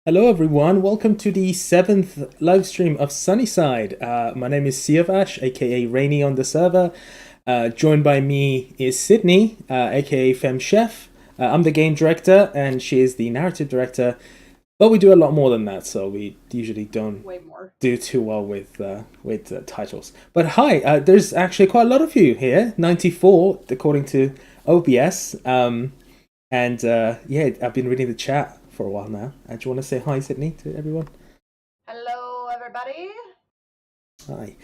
Hello everyone, welcome to the 7th live stream of Sunnyside. My name is Siavash, aka Rainy on the server. Joined by me is Sydney, aka Fem Chef. I'm the game director and she is the narrative director. But we do a lot more than that, so we usually don't Way more. do too well with titles. But hi, there's actually quite a lot of you here, 94 according to OBS. Yeah, I've been reading the chat for a while now. Do you want to say hi, Sydney, to everyone? Hello, everybody. Hi.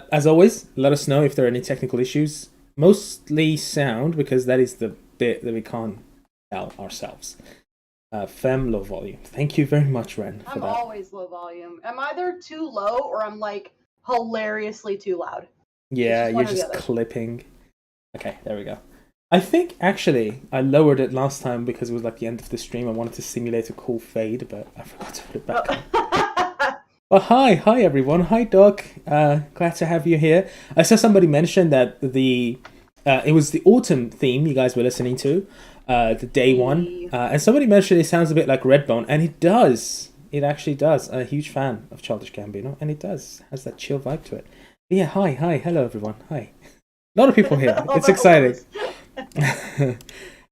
As always, let us know if there are any technical issues. Mostly sound, because that is the bit that we can't tell ourselves. Fem low volume. Thank you very much, Ren, for I'm that. always low volume. I'm either too low or I'm like hilariously too loud. Yeah, just you're one or the just other. clipping. Okay, there we go. I think actually I lowered it last time because it was like the end of the stream. I wanted to simulate a cool fade, but I forgot to put it back on. Well, hi everyone. Hi, Doc. Glad to have you here. I saw somebody mention that it was the autumn theme you guys were listening to, the day one, and somebody mentioned it sounds a bit like Redbone, and it does. It actually does. I'm a huge fan of Childish Gambino, and it does has that chill vibe to it. But yeah, hi, hello everyone. Hi. A lot of people here. It's exciting.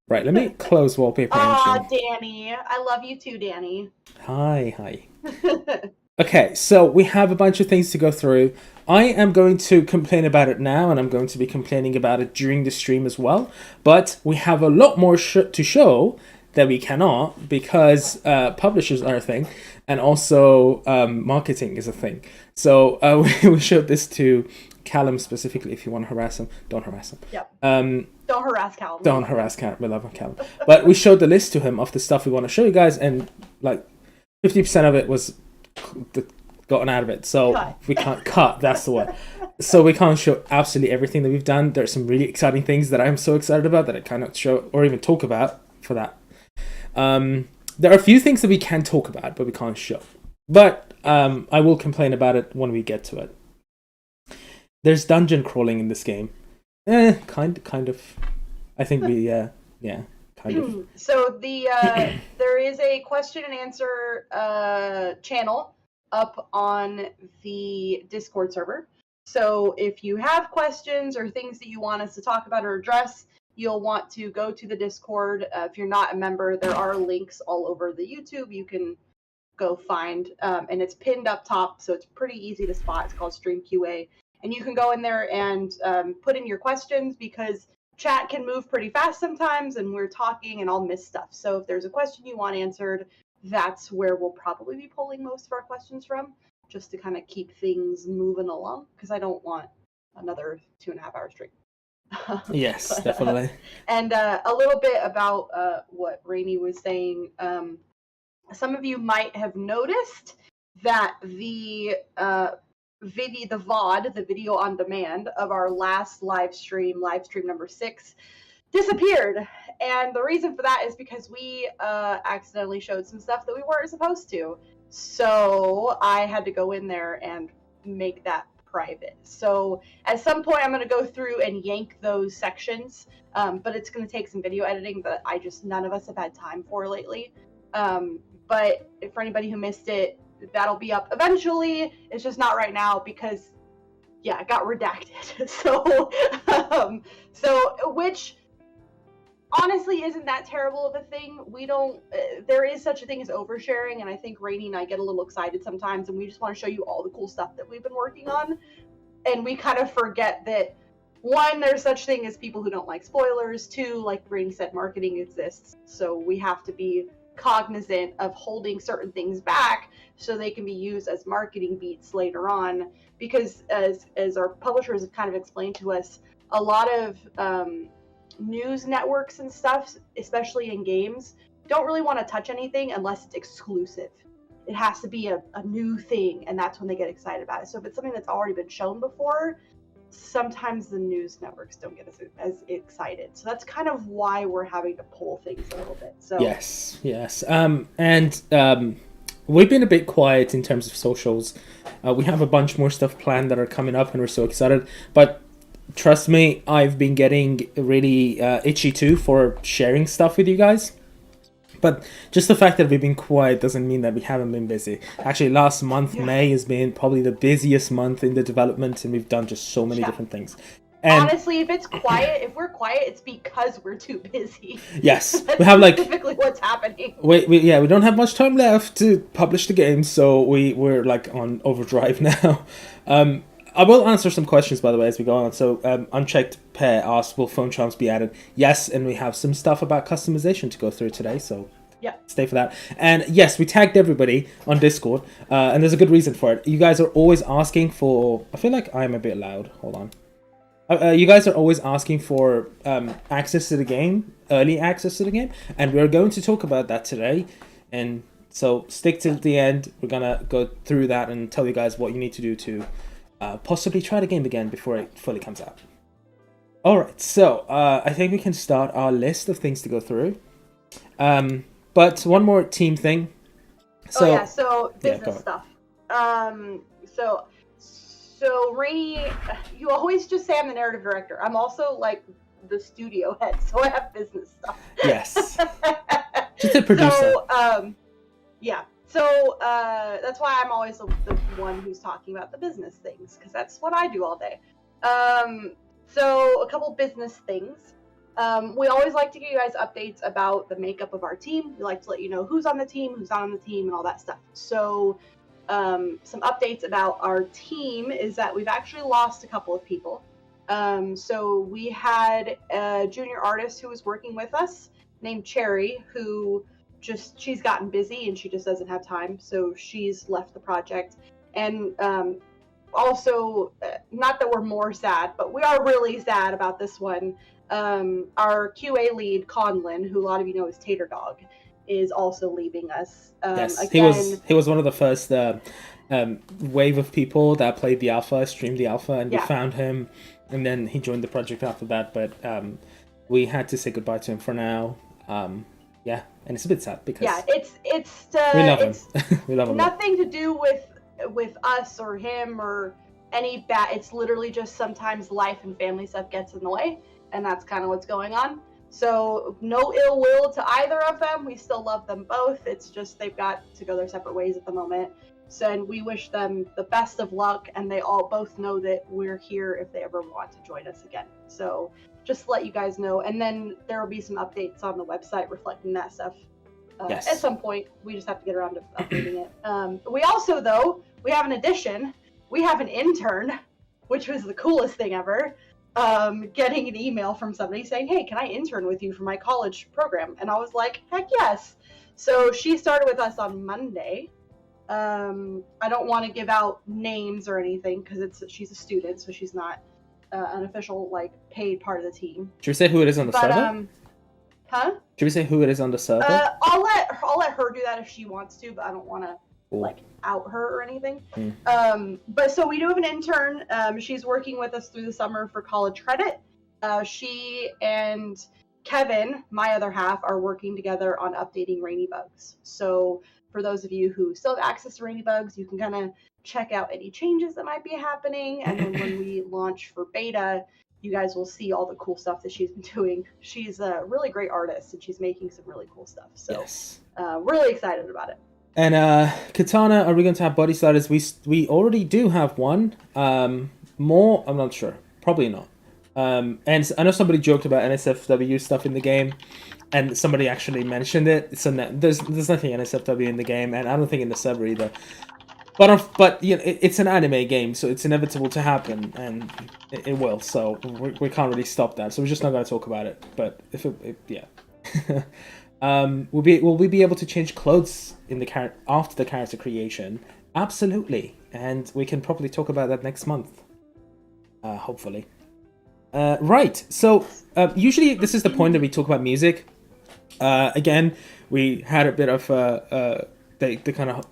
Right, let me close wallpaper engine. Danny. I love you too, Danny. Hi. Okay, so we have a bunch of things to go through. I am going to complain about it now, and I'm going to be complaining about it during the stream as well. But we have a lot more to show that we cannot, because publishers are a thing, and also marketing is a thing. So we showed this to Callum specifically. If you want to harass him, don't harass him. Yep. Don't harass Callum. Don't harass Callum. We love Callum. But we showed the list to him of the stuff we want to show you guys, and like 50% of it was gotten out of it. So we can't cut. That's the word. So we can't show absolutely everything that we've done. There's some really exciting things that I'm so excited about that I cannot show or even talk about for that. There are a few things that we can talk about, but we can't show. But I will complain about it when we get to it. There's dungeon crawling in this game. Kind of. I think we, kind of. So there is a question and answer channel up on the Discord server. So if you have questions or things that you want us to talk about or address, you'll want to go to the Discord. If you're not a member, there are links all over the YouTube you can go find, and it's pinned up top, so it's pretty easy to spot. It's called Stream QA. And you can go in there and put in your questions, because chat can move pretty fast sometimes and we're talking and I'll miss stuff. So if there's a question you want answered, that's where we'll probably be pulling most of our questions from, just to kind of keep things moving along, because I don't want another 2.5 hour stream. Yes, definitely. And a little bit about what Rainy was saying. Some of you might have noticed that the VOD, the video on demand of our last live stream number 6, disappeared. And the reason for that is because we accidentally showed some stuff that we weren't supposed to. So I had to go in there and make that private. So at some point I'm going to go through and yank those sections, but it's going to take some video editing that none of us have had time for lately. But for anybody who missed it, that'll be up eventually. It's just not right now because, it got redacted. Which honestly isn't that terrible of a thing. There is such a thing as oversharing, and I think Rainy and I get a little excited sometimes, and we just want to show you all the cool stuff that we've been working on. And we kind of forget that, 1, there's such thing as people who don't like spoilers. 2, like Rainy said, marketing exists. So we have to be cognizant of holding certain things back so they can be used as marketing beats later on, because as our publishers have kind of explained to us, a lot of news networks and stuff, especially in games, don't really want to touch anything unless it's exclusive. It has to be a new thing, and that's when they get excited about it. So if it's something that's already been shown before, sometimes the news networks don't get as excited. So that's kind of why we're having to pull things a little bit. So yes. We've been a bit quiet in terms of socials. We have a bunch more stuff planned that are coming up, and we're so excited. But trust me, I've been getting really itchy too for sharing stuff with you guys. But just the fact that we've been quiet doesn't mean that we haven't been busy. Actually, last month, May, has been probably the busiest month in the development, and we've done just so many different things. And honestly, if we're quiet, it's because we're too busy. Yes, we have like typically what's happening. We don't have much time left to publish the game, so we're like on overdrive now. I will answer some questions, by the way, as we go on. So, Unchecked Pair asked, will phone charms be added? Yes, and we have some stuff about customization to go through today, so stay for that. And yes, we tagged everybody on Discord, and there's a good reason for it. You guys are always asking for... I feel like I'm a bit loud. Hold on. You guys are always asking for access to the game, early access to the game, and we're going to talk about that today. And so stick till the end. We're going to go through that and tell you guys what you need to do to... possibly try the game again before it fully comes out. Alright, so I think we can start our list of things to go through. But one more team thing. So business stuff. So Rainy, you always just say I'm the narrative director. I'm also like the studio head, so I have business stuff. Yes. Just a producer. So that's why I'm always the one who's talking about the business things, because that's what I do all day. So a couple business things. We always like to give you guys updates about the makeup of our team. We like to let you know who's on the team, who's not on the team, and all that stuff. So some updates about our team is that we've actually lost a couple of people. So we had a junior artist who was working with us named Cherry, who... she's gotten busy and she just doesn't have time, so she's left the project. And also, not that we're more sad, but we are really sad about this one. Our QA lead, Conlin, who a lot of you know is Tater Dog, is also leaving us. Yes, again, he was one of the first wave of people that played the alpha, streamed the alpha, and we found him, and then he joined the project after that. But we had to say goodbye to him for now. Yeah, and it's a bit sad because we love him. We love him. Nothing to do with us or him or any bad. It's literally just sometimes life and family stuff gets in the way, and that's kind of what's going on. So no ill will to either of them. We still love them both. It's just they've got to go their separate ways at the moment. So and we wish them the best of luck, and they all both know that we're here if they ever want to join us again. So just to let you guys know, and then there will be some updates on the website reflecting that stuff at some point. We just have to get around to updating it. We also, though, we have an addition. We have an intern, which was the coolest thing ever. Getting an email from somebody saying, hey, can I intern with you for my college program? And I was like, heck yes. So she started with us on Monday. I don't want to give out names or anything because she's a student, so she's not an official paid part of the team. Should we say who it is on the server? Should we say who it is on the server? I'll let her do that if she wants to, but I don't want to out her or anything. But so we do have an intern. She's working with us through the summer for college credit. She and Kevin, my other half, are working together on updating Rainy Bugs. So for those of you who still have access to Rainy Bugs, you can kind of check out any changes that might be happening. And then when we launch for beta, you guys will see all the cool stuff that she's been doing. She's a really great artist, and she's making some really cool stuff. So really excited about it. And Katana, are we going to have body sliders? We already do have one. More, I'm not sure. Probably not. And I know somebody joked about NSFW stuff in the game, and somebody actually mentioned it. So there's nothing NSFW in the game, and I don't think in the server either. But you know, it's an anime game, so it's inevitable to happen, and it will. So we can't really stop that. So we're just not going to talk about it. But will we be able to change clothes in the after the character creation? Absolutely, and we can probably talk about that next month, hopefully. Right. So usually this is the point that we talk about music. Again, we had a bit of the kind of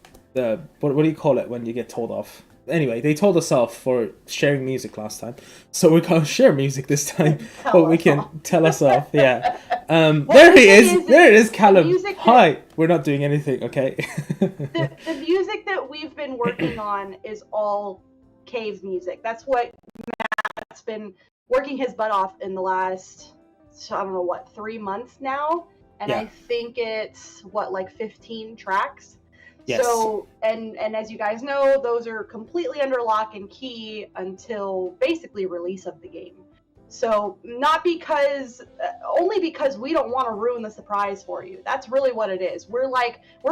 what do you call it when you get told off? Anyway, they told us off for sharing music last time, so we can't share music this time, but we can tell us off. Yeah. There he is. There it is, Callum. Hi. We're not doing anything, okay? the music that we've been working on is all Cave's music. That's what Matt's been working his butt off in the last, I don't know what, 3 months now. and Yeah. I think it's like 15 tracks. Yes. So, and as you guys know, those are completely under lock and key until basically release of the game. So, not because, only because we don't want to ruin the surprise for you. That's really what it is. We're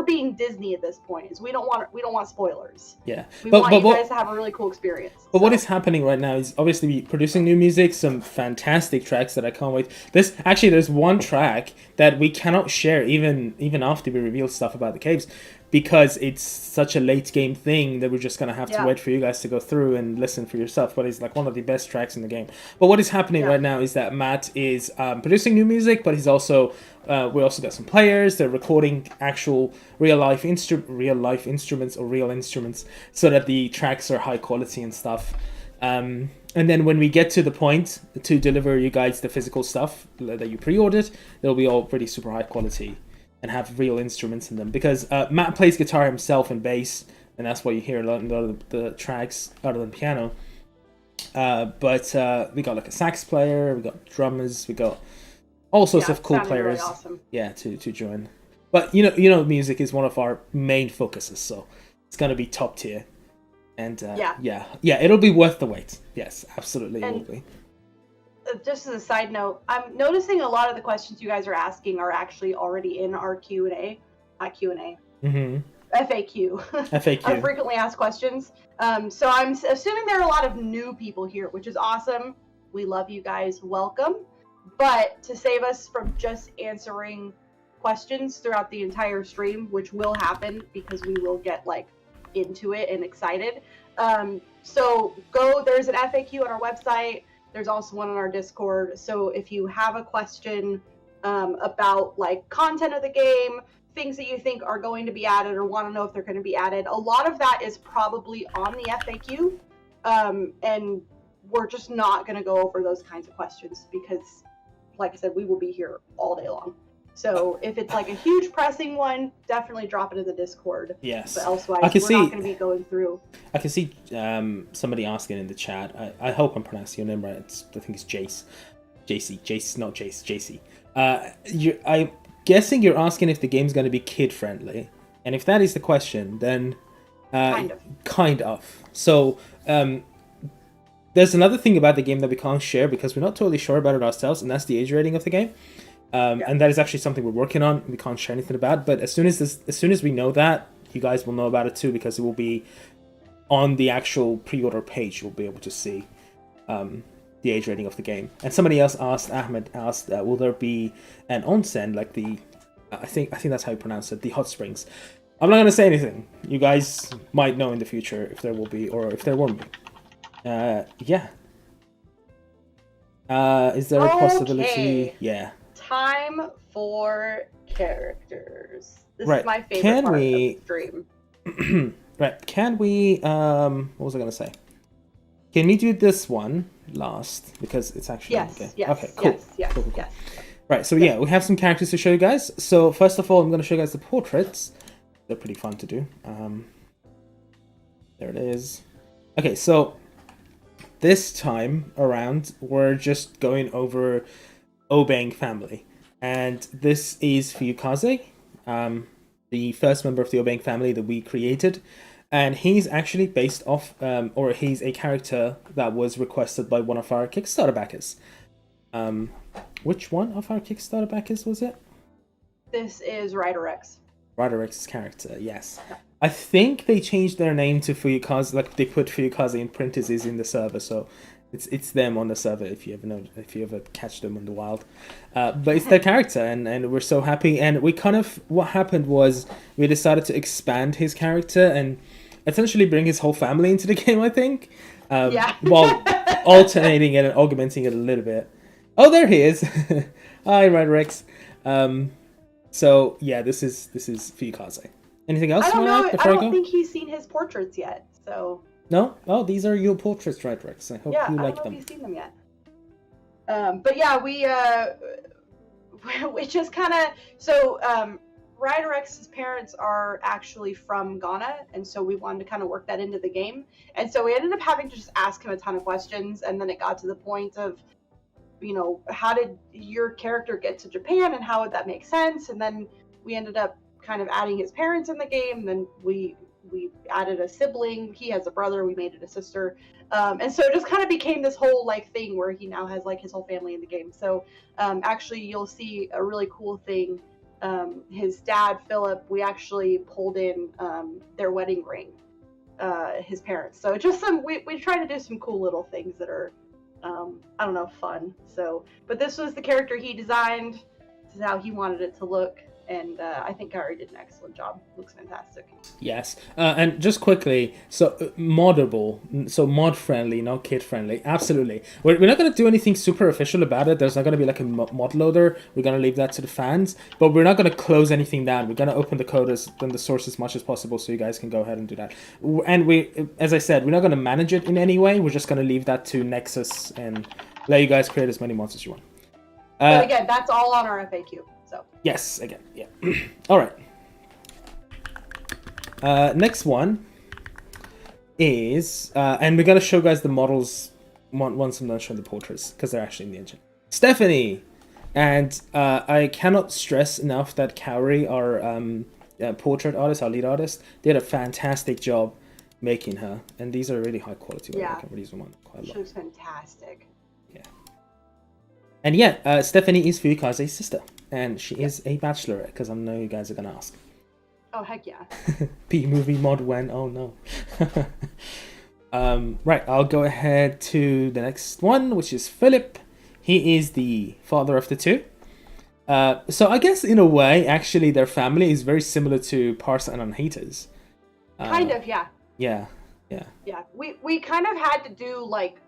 being Disney at this point. Is we don't want spoilers. Yeah. We want you guys to have a really cool experience. But what is happening right now is obviously producing new music, some fantastic tracks that I can't wait. There's one track that we cannot share even after we reveal stuff about the caves, because it's such a late game thing that we're just gonna have to wait for you guys to go through and listen for yourself. But it's like one of the best tracks in the game. But what is happening right now is that Matt is producing new music, but he's also we also got some players. They're recording actual real life instruments or real instruments, so that the tracks are high quality and stuff. And then when we get to the point to deliver you guys the physical stuff that you pre-ordered, they'll be all pretty super high quality and have real instruments in them, because Matt plays guitar himself and bass, and that's why you hear a lot of the tracks other than piano. But we got like a sax player, we got drummers, we got all sorts of cool players. Really awesome. Yeah, to join. But you know, music is one of our main focuses, so it's gonna be top tier. And yeah, it'll be worth the wait. Yes, absolutely, it will be. Just as a side note, I'm noticing a lot of the questions you guys are asking are actually already in our Q&A, not Q&A. Mm-hmm. FAQ. FAQ. Frequently asked questions. So I'm assuming there are a lot of new people here, which is awesome. We love you guys. Welcome. But to save us from just answering questions throughout the entire stream, which will happen because we will get like into it and excited. So there's an FAQ on our website. There's also one on our Discord. So if you have a question about like content of the game, things that you think are going to be added or want to know if they're going to be added, a lot of that is probably on the FAQ. And we're just not going to go over those kinds of questions because, like I said, we will be here all day long. So if it's like a huge pressing one, definitely drop it in the Discord. Yes. But elsewise, we're not going to be going through. I can see somebody asking in the chat. I hope I'm pronouncing your name right. I think it's Jace. Jace, not Jace. JC. I'm guessing you're asking if the game's going to be kid friendly, and if that is the question, then kind of. So there's another thing about the game that we can't share because we're not totally sure about it ourselves, and that's the age rating of the game. And that is actually something we're working on. We can't share anything about, but as soon as we know that, you guys will know about it too, because it will be on the actual pre-order page. You'll be able to see the age rating of the game. And somebody else Ahmed asked, will there be an onsen, like the, I think that's how you pronounce it, the hot springs. I'm not going to say anything. You guys might know in the future if there will be or if there won't be. Yeah. Is there a possibility? Yeah. Time for characters. This is my favorite part of the stream. Right. Can we what was I gonna say? Can we do this one last? Because it's actually yes. Okay, cool. Yes. Cool. Right, so yeah, we have some characters to show you guys. So first of all, I'm gonna show you guys the portraits. They're pretty fun to do. There it is. Okay, so this time around we're just going over Obeng family, and this is Fuyukaze, the first member of the Obeng family that we created, and he's actually based off or he's a character that was requested by one of our Kickstarter backers. Which one of our Kickstarter backers was it? This is RiderX. RiderX's character, yes. I think they changed their name to Fuyukaze, like they put Fuyukaze in parentheses in the server, so it's them on the server if you ever catch them in the wild. But it's their character, and we're so happy. And we what happened was we decided to expand his character and essentially bring his whole family into the game, I think. While alternating it and augmenting it a little bit. Oh, there he is. Hi, RiderX. So yeah, this is Fuyukaze. Anything else? I don't think he's seen his portraits yet, so. No? Oh, these are your portraits, right, Rex? I hope you like them. I don't know if you've seen them yet. But yeah, we just kind of, so RiderX's parents are actually from Ghana, and so we wanted to kind of work that into the game. And so we ended up having to just ask him a ton of questions, and then it got to the point of, how did your character get to Japan and how would that make sense? And then we ended up kind of adding his parents in the game. And then we added a sibling. He has a brother. We made it a sister. And so it just kind of became this whole like thing where he now has like his whole family in the game. So actually you'll see a really cool thing. His dad, Philip, we actually pulled in their wedding ring, his parents. So just we try to do some cool little things that are, I don't know, fun. So, but this was the character he designed. This is how he wanted it to look. And I think Kyrie did an excellent job. Looks fantastic. Yes. And just quickly, so moddable, so mod friendly, not kid friendly. Absolutely. We're not going to do anything super official about it. There's not going to be like a mod loader. We're going to leave that to the fans. But we're not going to close anything down. We're going to open the code and the source as much as possible so you guys can go ahead and do that. And we, as I said, we're not going to manage it in any way. We're just going to leave that to Nexus and let you guys create as many mods as you want. But again, that's all on our FAQ. So. Yes, again, yeah. All right. Next one is, and we're going to show guys the models once I'm done showing the portraits, because they're actually in the engine. Stephanie! And I cannot stress enough that Kaori, our portrait artist, our lead artist, did a fantastic job making her. And these are really high quality. Yeah. I can really zoom on quite a lot. She looks fantastic. Yeah. And yeah, Stephanie is Fuyukaze's sister. And she is a bachelorette, because I know you guys are going to ask. Oh, heck yeah. B-movie mod when? Oh, no. Right, I'll go ahead to the next one, which is Philip. He is the father of the two. So I guess, in a way, actually, their family is very similar to Parsa and Anahita's. Kind of, yeah. Yeah. Yeah, we kind of had to do, like,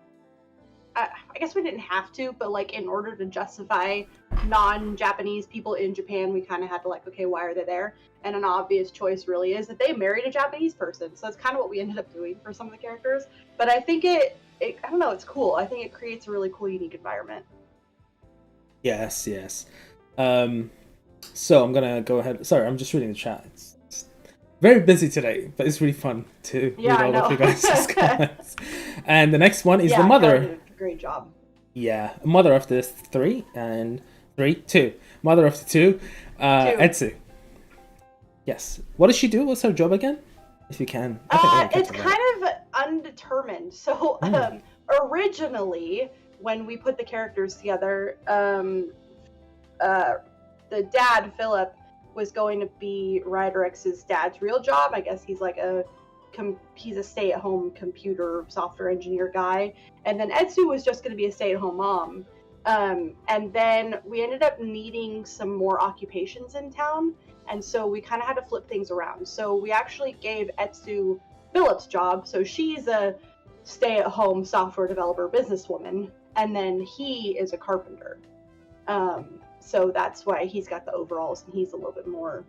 I guess we didn't have to, but like in order to justify non-Japanese people in Japan, we kind of had to like, okay, why are they there? And an obvious choice really is that they married a Japanese person. So that's kind of what we ended up doing for some of the characters. But I think it I don't know, it's cool. I think it creates a really cool, unique environment. Yes. So I'm gonna go ahead. Sorry, I'm just reading the chat. It's very busy today, but it's really fun to read all of you guys' comments. And the next one is the mother. Great job. Yeah, mother of the two. Mother of the two, Etsu. Yes. What does she do? What's her job again? If you can. It's kind of undetermined. So originally, when we put the characters together, the dad, Philip, was going to be Ryder X's dad's real job. I guess he's like he's a stay-at-home computer software engineer guy, and then Etsu was just going to be a stay-at-home mom. And then we ended up needing some more occupations in town, and so we kind of had to flip things around. So we actually gave Etsu Philip's job, so she's a stay-at-home software developer businesswoman, and then he is a carpenter. So that's why he's got the overalls, and he's a little bit more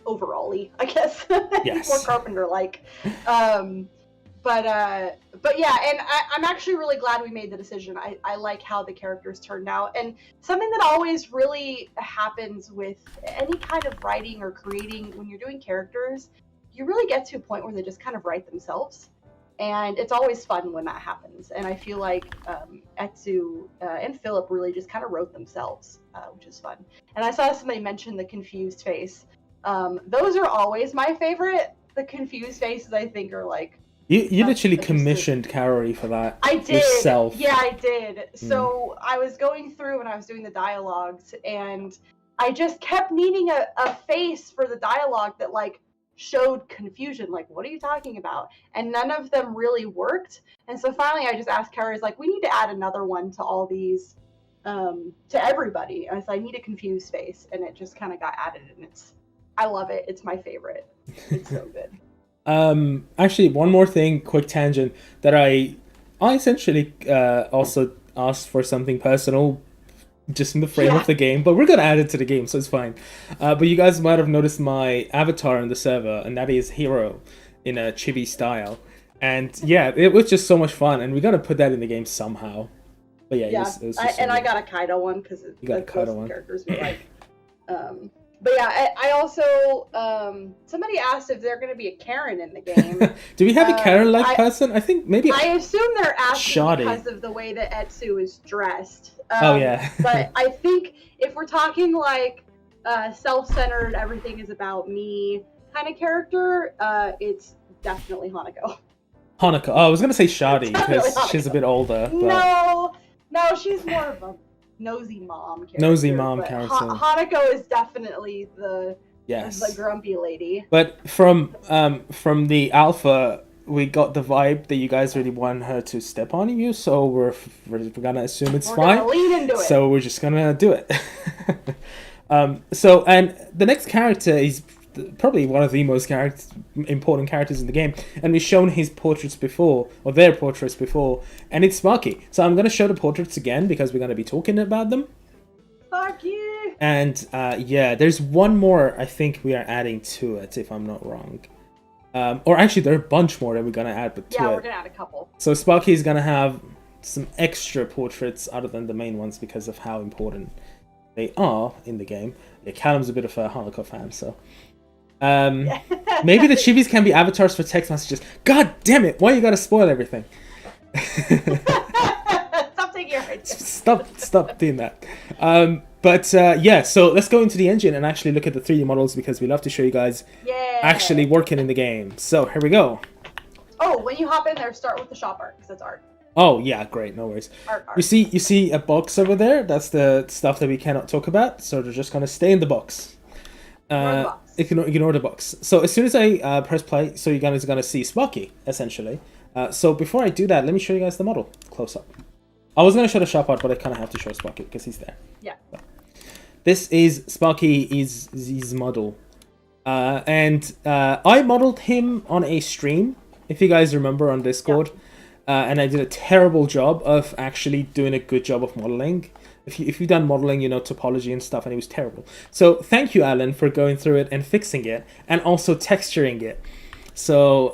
overall-y, I guess. Yes. More carpenter-like. But yeah, and I'm actually really glad we made the decision. I like how the characters turned out. And something that always really happens with any kind of writing or creating, when you're doing characters, you really get to a point where they just kind of write themselves. And it's always fun when that happens. And I feel like Etsu and Philip really just kind of wrote themselves, which is fun. And I saw somebody mention the confused face. Those are always my favorite. The confused faces, I think, are like... You literally commissioned Kaori for that. I did. Yourself. Yeah, I did. So I was going through and I was doing the dialogues, and I just kept needing a face for the dialogue that like showed confusion. Like, what are you talking about? And none of them really worked. And so finally I just asked Kaori, like, we need to add another one to all these, to everybody. And I said, I need a confused face. And it just kind of got added, and I love it. It's my favorite. It's so good. Actually, one more thing, quick tangent, that I essentially also asked for something personal just in the frame of the game, but we're gonna add it to the game, so it's fine. But you guys might have noticed my avatar in the server, and that is Hero in a chibi style. And yeah, it was just so much fun, and we gotta put that in the game somehow. But yeah, it was I got a Kaido one because you got a Kaido one. Characters we like. But yeah, I also, somebody asked if they're going to be a Karen in the game. Do we have a Karen-like person? I think maybe... I assume they're asking Shoddy. because of the way that Etsu is dressed. Oh yeah. But I think if we're talking like self-centered, everything is about me kind of character, it's definitely Hanako. Hanako. Oh, I was gonna say Shadi because she's a bit older. But... No, she's more of a nosy mom character. Nosy mom character. Hanako is definitely the grumpy lady. But from the alpha, we got the vibe that you guys really want her to step on you, so we're gonna assume it's fine. Gonna lean into it. So we're just gonna do it. So, and the next character is probably one of the most important characters in the game, and we've shown his portraits before, or their portraits before, and it's Sparky. So I'm gonna show the portraits again because we're gonna be talking about them. Sparky. And yeah, there's one more I think we are adding to it, if I'm not wrong. Or actually, there are a bunch more that we're gonna add to it. Yeah, we're gonna add a couple. So Sparky is gonna have some extra portraits other than the main ones because of how important they are in the game. Yeah, Callum's a bit of a Hanako fan, so maybe the chibis can be avatars for text messages. God damn it! Why you gotta spoil everything? Stop taking your ideas. Stop doing that. But yeah, so let's go into the engine and actually look at the 3D models because we love to show you guys actually working in the game. So here we go. Oh, when you hop in there, start with the shop art because that's art. Oh yeah, great, no worries. Art. You see a box over there? That's the stuff that we cannot talk about, so they're just gonna stay in the box. Ignore the box. So as soon as I press play, so you guys are gonna see Sparky essentially. So before I do that, let me show you guys the model close up. I was gonna show the shop art, but I kind of have to show Sparky because he's there. Yeah. So, this is Sparky's model, and I modeled him on a stream. If you guys remember on Discord. Yeah. And I did a terrible job of actually doing a good job of modeling. If you've done modeling, you know, topology and stuff, and it was terrible. So thank you, Alan, for going through it and fixing it, and also texturing it. So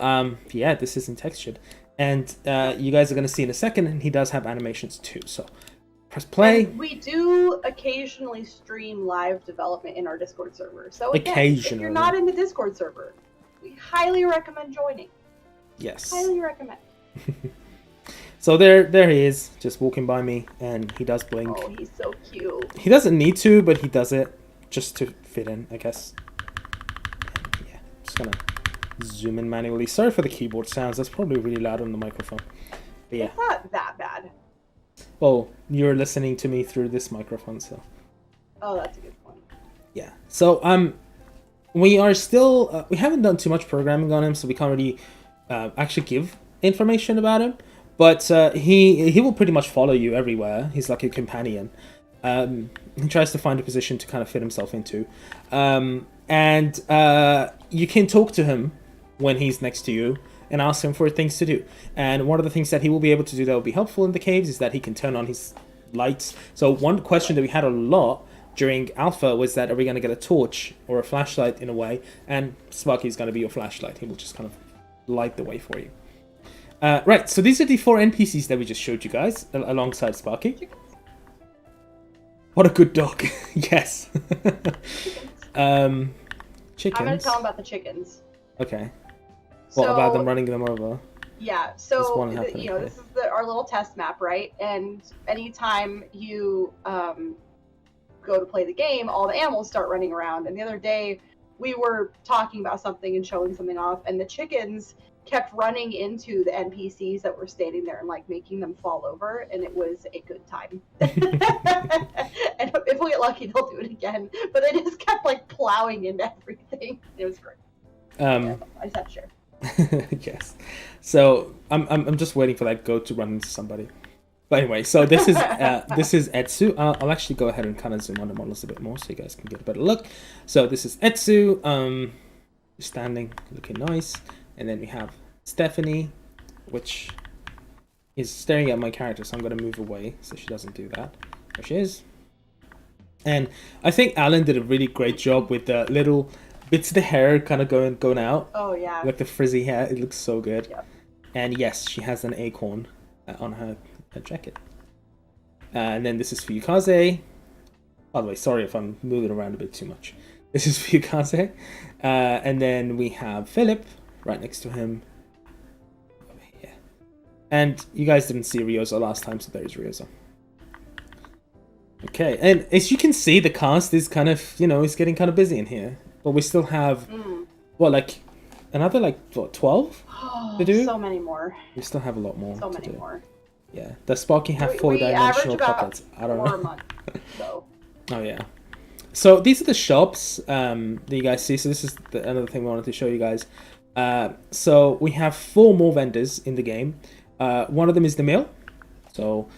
yeah, this isn't textured. And you guys are going to see in a second, and he does have animations too. So press play. And we do occasionally stream live development in our Discord server. So again, occasionally. If you're not in the Discord server, we highly recommend joining. Yes. Highly recommend. So there he is, just walking by me, and he does blink. Oh, he's so cute. He doesn't need to, but he does it just to fit in, I guess. And yeah, just gonna zoom in manually. Sorry for the keyboard sounds. That's probably really loud on the microphone. But yeah. It's not that bad. Well, you're listening to me through this microphone, so. Oh, that's a good point. Yeah. So we are still we haven't done too much programming on him, so we can't really actually give information about him. But he will pretty much follow you everywhere. He's like a companion. He tries to find a position to kind of fit himself into. And you can talk to him when he's next to you and ask him for things to do. And one of the things that he will be able to do that will be helpful in the caves is that he can turn on his lights. So one question that we had a lot during Alpha was that, are we going to get a torch or a flashlight in a way? And Sparky is going to be your flashlight. He will just kind of light the way for you. Right, so these are the 4 NPCs that we just showed you guys, alongside Sparky. Chickens. What a good dog. Yes. Chickens. I'm going to tell him about the chickens. Okay. What about them running them over? Yeah, so, you know, this is our little test map, right? And anytime you go to play the game, all the animals start running around. And the other day, we were talking about something and showing something off, and the chickens kept running into the NPCs that were standing there and like making them fall over, and it was a good time. And if we get lucky, they'll do it again. But they just kept like plowing into everything. It was great. Yeah, I just have to share. Yes. So I'm just waiting for that goat to run into somebody. But anyway, so this is Etsu. I'll actually go ahead and kind of zoom on the models a bit more so you guys can get a better look. So this is Etsu, standing, looking nice. And then we have Stephanie, which is staring at my character, so I'm going to move away so she doesn't do that. There she is. And I think Alan did a really great job with the little bits of the hair kind of going out. Oh, yeah. Like the frizzy hair. It looks so good. Yep. And yes, she has an acorn on her jacket. And then this is Fuyukaze. By the way, sorry if I'm moving around a bit too much. This is Fuyukaze. And then we have Philip right next to him. Yeah. And you guys didn't see Ryozo last time, so there's Ryozo. Okay, and as you can see, the cast is kind of, it's getting kind of busy in here. But we still have, another, 12 to do? So many more. We still have a lot more So to many do. more. Yeah, does Sparky have 4-dimensional puppets? I don't know. 4 a month, so. Oh, yeah. So these are the shops that you guys see. So this is another thing we wanted to show you guys. So we have 4 more vendors in the game. One of them is the mill. So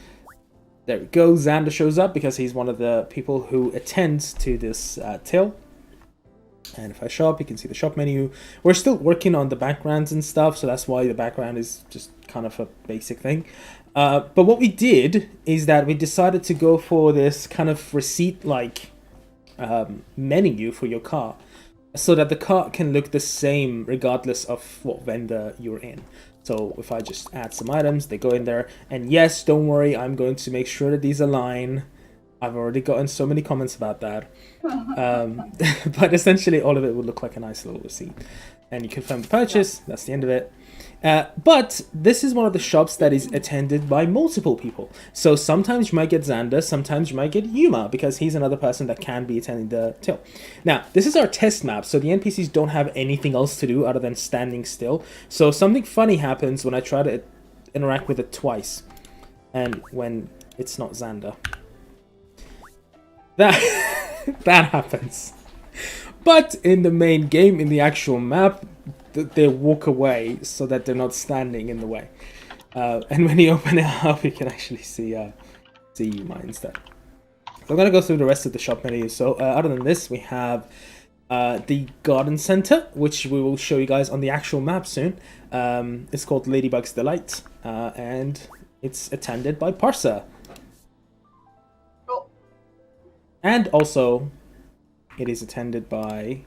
there we go. Xander shows up because he's one of the people who attends to this till. And if I shop, you can see the shop menu. We're still working on the backgrounds and stuff, so that's why the background is just kind of a basic thing. But what we did is that we decided to go for this kind of receipt-like menu for your car, so that the car can look the same regardless of what vendor you're in. So if I just add some items, they go in there. And yes, don't worry, I'm going to make sure that these align. I've already gotten so many comments about that. But essentially all of it would look like a nice little receipt. And you confirm the purchase, that's the end of it. But this is one of the shops that is attended by multiple people. So sometimes you might get Xander, sometimes you might get Yuma, because he's another person that can be attending the till. Now, this is our test map, so the NPCs don't have anything else to do other than standing still. So something funny happens when I try to interact with it twice. And when it's not Xander. That happens. But in the main game, in the actual map, they walk away so that they're not standing in the way. And when you open it up, you can actually see Yuma instead. So I'm going to go through the rest of the shop menu. So other than this, we have the garden center, which we will show you guys on the actual map soon. It's called Ladybug's Delight, and it's attended by Parsa. And also, it is attended by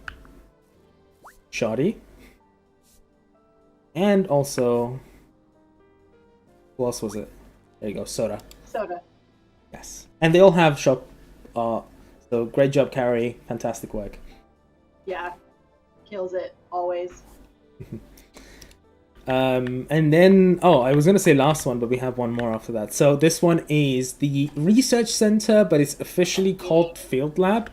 Shoddy. And also, who else was it? There you go, Soda. Soda. Yes. And they all have shop art. So great job, Carrie. Fantastic work. Yeah. Kills it, always. And then, I was going to say last one, but we have one more after that. So this one is the Research Center, but it's officially called Field Lab.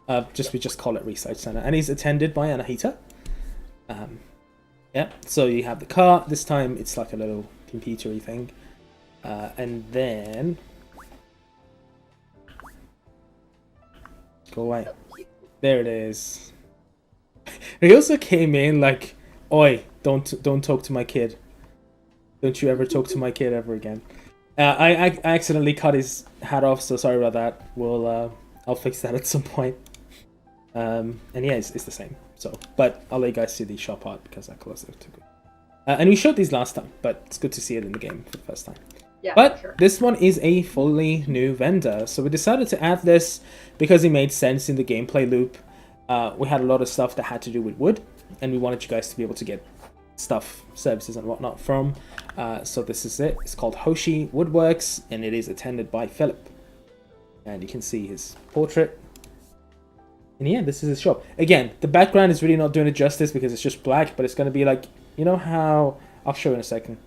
We just call it Research Center. And he's attended by Anahita. Yeah, so you have the car. This time it's like a little computer-y thing. And then... Go away. There it is. He also came in like, oi, don't talk to my kid. Don't you ever talk to my kid ever again. I accidentally cut his hat off, so sorry about that. I'll fix that at some point. And yeah, it's the same. So, but I'll let you guys see the shop art because I closed it too good. And we showed these last time, but it's good to see it in the game for the first time. Yeah, but sure. This one is a fully new vendor, so we decided to add this because it made sense in the gameplay loop. We had a lot of stuff that had to do with wood, and we wanted you guys to be able to get stuff, services and whatnot from. So this is it. It's called Hoshi Woodworks, and it is attended by Philip. And you can see his portrait. And yeah, this is his shop. Again, the background is really not doing it justice because it's just black, but it's going to be like, you know how... I'll show you in a second.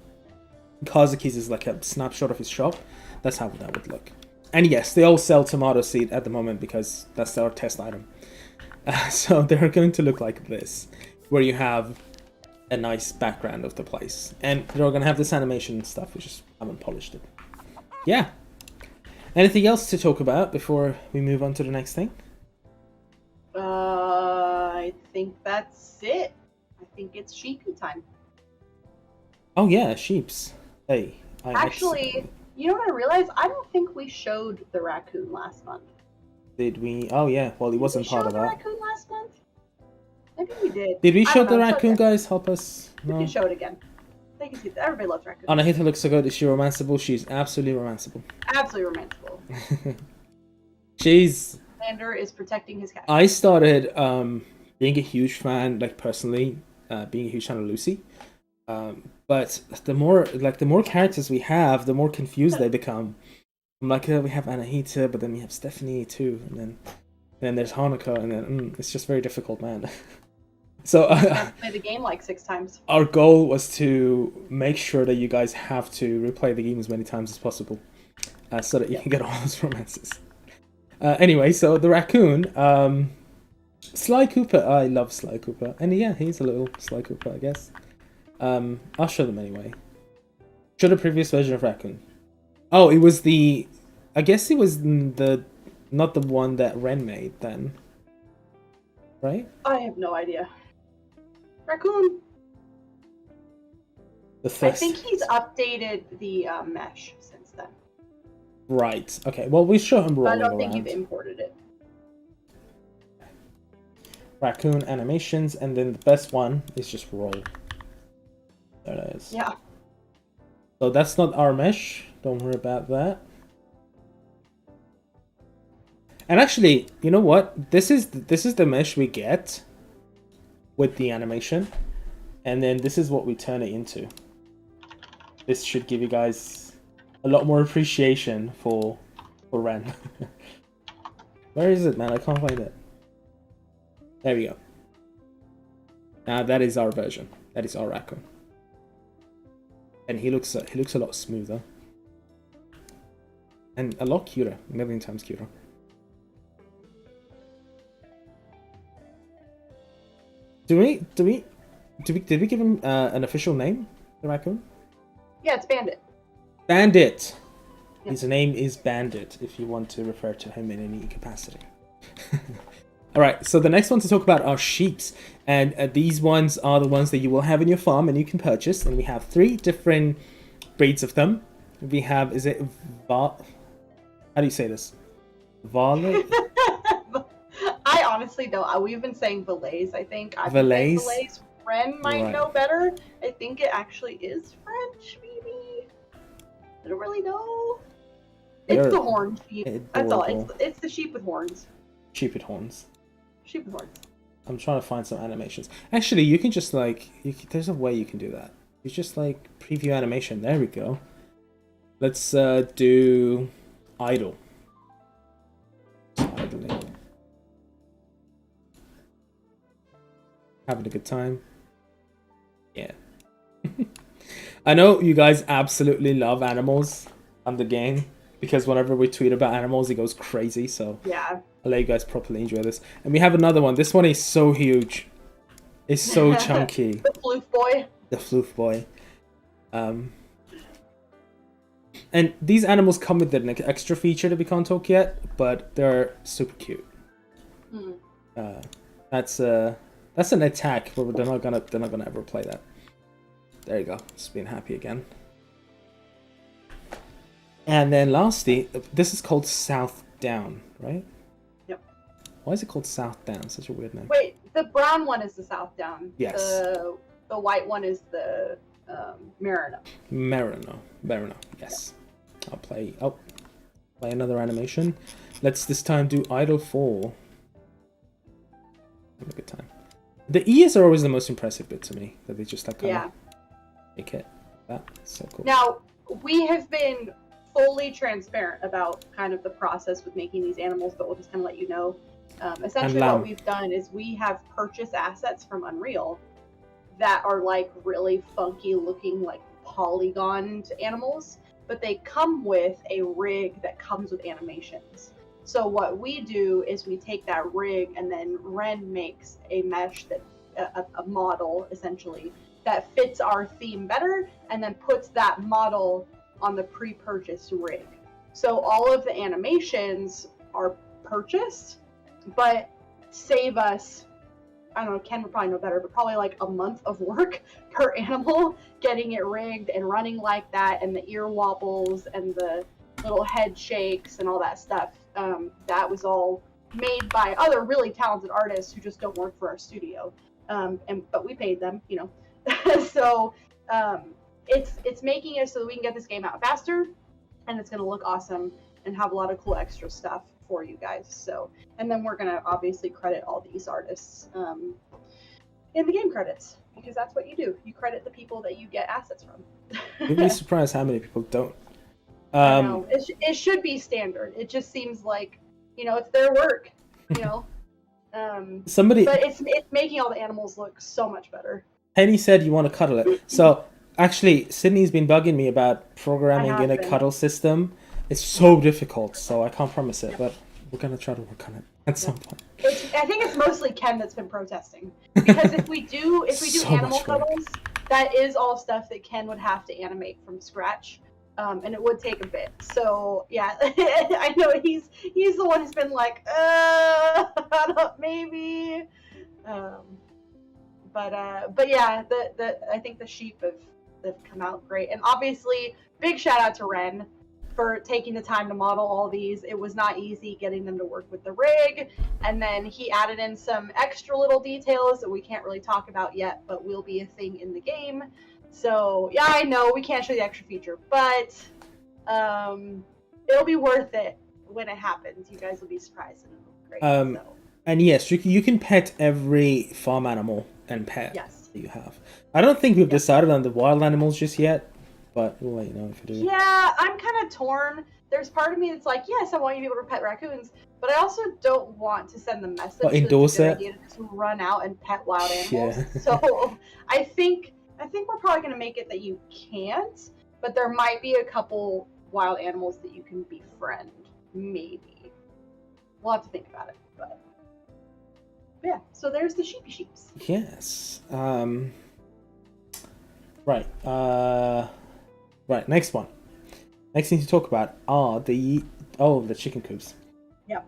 Kazuki's is like a snapshot of his shop. That's how that would look. And yes, they all sell tomato seed at the moment because that's our test item. So they're going to look like this, where you have a nice background of the place. And they're all going to have this animation and stuff. We just haven't polished it. Yeah. Anything else to talk about before we move on to the next thing? I think that's it. I think it's sheepy time. Oh yeah, sheeps. Hey. Actually, you know what I realized? I don't think we showed the raccoon last month. Did we? Oh yeah, well he wasn't part of that. Did we show the raccoon last month? Maybe we did. Did we show the raccoon, guys? Help us. No. We can show it again. Everybody loves raccoons. Anahita looks so good. Is she romanceable? She's absolutely romanceable. Absolutely romanceable. She's... Xander is protecting his cat. I started being a huge fan, like personally, being a huge fan of Lucy. But the more characters we have, the more confused they become. I'm like, we have Anahita, but then we have Stephanie too, and then there's Hanukkah, and then it's just very difficult, man. So I've played the game like 6 times. Our goal was to make sure that you guys have to replay the game as many times as possible, so that you can get all those romances. Anyway, so the raccoon, Sly Cooper. I love Sly Cooper, and yeah, he's a little Sly Cooper, I guess. I'll show them anyway. Show the previous version of raccoon. Oh, it was the. I guess it was the not the one that Ren made then, right? I have no idea. Raccoon. I think he's updated the mesh since then. Right. Okay. Well, we show him rolling around. I don't think around. you've imported it. Raccoon animations, and then the best one is just roll. There it is. Yeah. So that's not our mesh. Don't worry about that. And actually, you know what? This is the mesh we get with the animation, and then this is what we turn it into. This should give you guys a lot more appreciation for Ren. Where is it, man? I can't find it. There we go. Now that is our version. That is our raccoon, and he looks a lot smoother and a lot cuter, a million times cuter. Did we give him an official name, the raccoon? Yeah, it's Bandit. Bandit. Yep. His name is Bandit, if you want to refer to him in any capacity. Alright, so the next one to talk about are sheeps. And these ones are the ones that you will have in your farm and you can purchase. And we have 3 different breeds of them. We have, is it how do you say this? Vale? I honestly don't. We've been saying Valaise, I think. Valaise? Valaise. Ren might know better. I think it actually is French, maybe. I don't really know. It's the horned sheep. That's all. It's the sheep with horns. Sheep with horns. Sheep with horns. I'm trying to find some animations. Actually, you can just like... there's a way you can do that. You just like preview animation. There we go. Let's do idle. Idling. Having a good time. Yeah. I know you guys absolutely love animals on the game, because whenever we tweet about animals, it goes crazy. So yeah, I'll let you guys properly enjoy this. And we have another one. This one is so huge. It's so chunky. The floof boy. The floof boy. And these animals come with an extra feature that we can't talk yet, but they're super cute. That's an attack, but they're not gonna ever play that. There you go. Just being happy again. And then lastly, this is called South Down, right? Yep. Why is it called South Down? Such a weird name. Wait, the brown one is the South Down. Yes. The white one is the Merino. Merino. Yes. I'll play another animation. Let's this time do Idle 4. Have a good time. The ears are always the most impressive bit to me. That they just like kind of make it. That's so cool. Now, we have been fully transparent about kind of the process with making these animals, but we'll just kind of let you know. Essentially what we've done is we have purchased assets from Unreal that are like really funky looking, like polygoned animals, but they come with a rig that comes with animations. So what we do is we take that rig, and then Ren makes a mesh that a model essentially that fits our theme better, and then puts that model on the pre-purchased rig. So all of the animations are purchased, but save us, I don't know, Ken would probably know better, but probably like a month of work per animal, getting it rigged and running like that, and the ear wobbles and the little head shakes and all that stuff. That was all made by other really talented artists who just don't work for our studio. But we paid them, you know. So it's making it so that we can get this game out faster, and it's going to look awesome and have a lot of cool extra stuff for you guys. So, and then we're going to obviously credit all these artists in the game credits, because that's what you do. You credit the people that you get assets from. You'd be surprised how many people don't. I know. It should be standard. It just seems like, you know, it's their work, you know. But it's making all the animals look so much better. Penny said you want to cuddle it. So actually, Sydney's been bugging me about programming in a cuddle system. It's so difficult, so I can't promise it, but we're gonna try to work on it at some point. I think it's mostly Ken that's been protesting, because if we do So animal much work. cuddles, that is all stuff that Ken would have to animate from scratch, and it would take a bit. So yeah, I know he's the one who's been like, maybe, but yeah, I think the sheep have come out great, and obviously big shout out to Ren for taking the time to model all these. It was not easy getting them to work with the rig, and then he added in some extra little details that we can't really talk about yet, but will be a thing in the game. So yeah, I know we can't show the extra feature, but it'll be worth it when it happens. You guys will be surprised, and it'll be great. And yes, you can pet every farm animal and pet Yes. that you have. I don't think we've decided on the wild animals just yet, but we'll let you know if we do. Yeah, I'm kind of torn. There's part of me that's like, yes, I want you to be able to pet raccoons, but I also don't want to send the message that it's a good idea to just run out and pet wild animals. Yeah. So I think we're probably going to make it that you can't, but there might be a couple wild animals that you can befriend, maybe. We'll have to think about it, but yeah. So there's the sheepy sheeps. Yes. Right. Right. Next one. Next thing to talk about are the chicken coops. Yeah.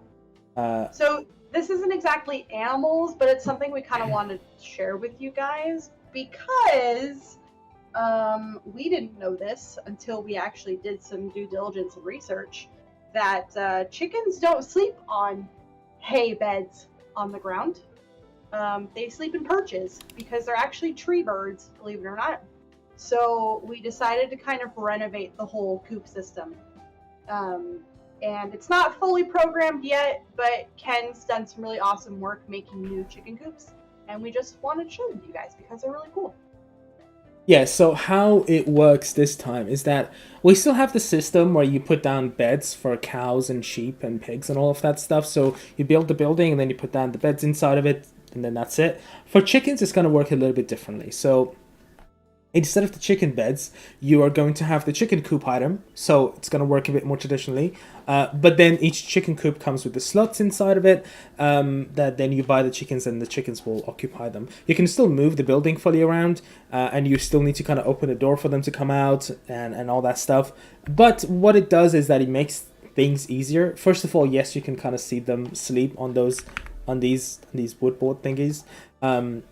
So this isn't exactly animals, but it's something we kind of wanted to share with you guys because we didn't know this until we actually did some due diligence and research that chickens don't sleep on hay beds on the ground. They sleep in perches because they're actually tree birds, believe it or not. So we decided to kind of renovate the whole coop system. And it's not fully programmed yet, but Ken's done some really awesome work making new chicken coops. And we just wanted to show them to you guys because they're really cool. Yeah, so how it works this time is that we still have the system where you put down beds for cows and sheep and pigs and all of that stuff. So you build the building and then you put down the beds inside of it, and then that's it. For chickens, it's going to work a little bit differently. So instead of the chicken beds, you are going to have the chicken coop item, so it's going to work a bit more traditionally. But then each chicken coop comes with the slots inside of it, that then you buy the chickens and the chickens will occupy them. You can still move the building fully around, and you still need to kind of open the door for them to come out and all that stuff. But what it does is that it makes things easier. First of all, yes, you can kind of see them sleep on these wood board thingies. And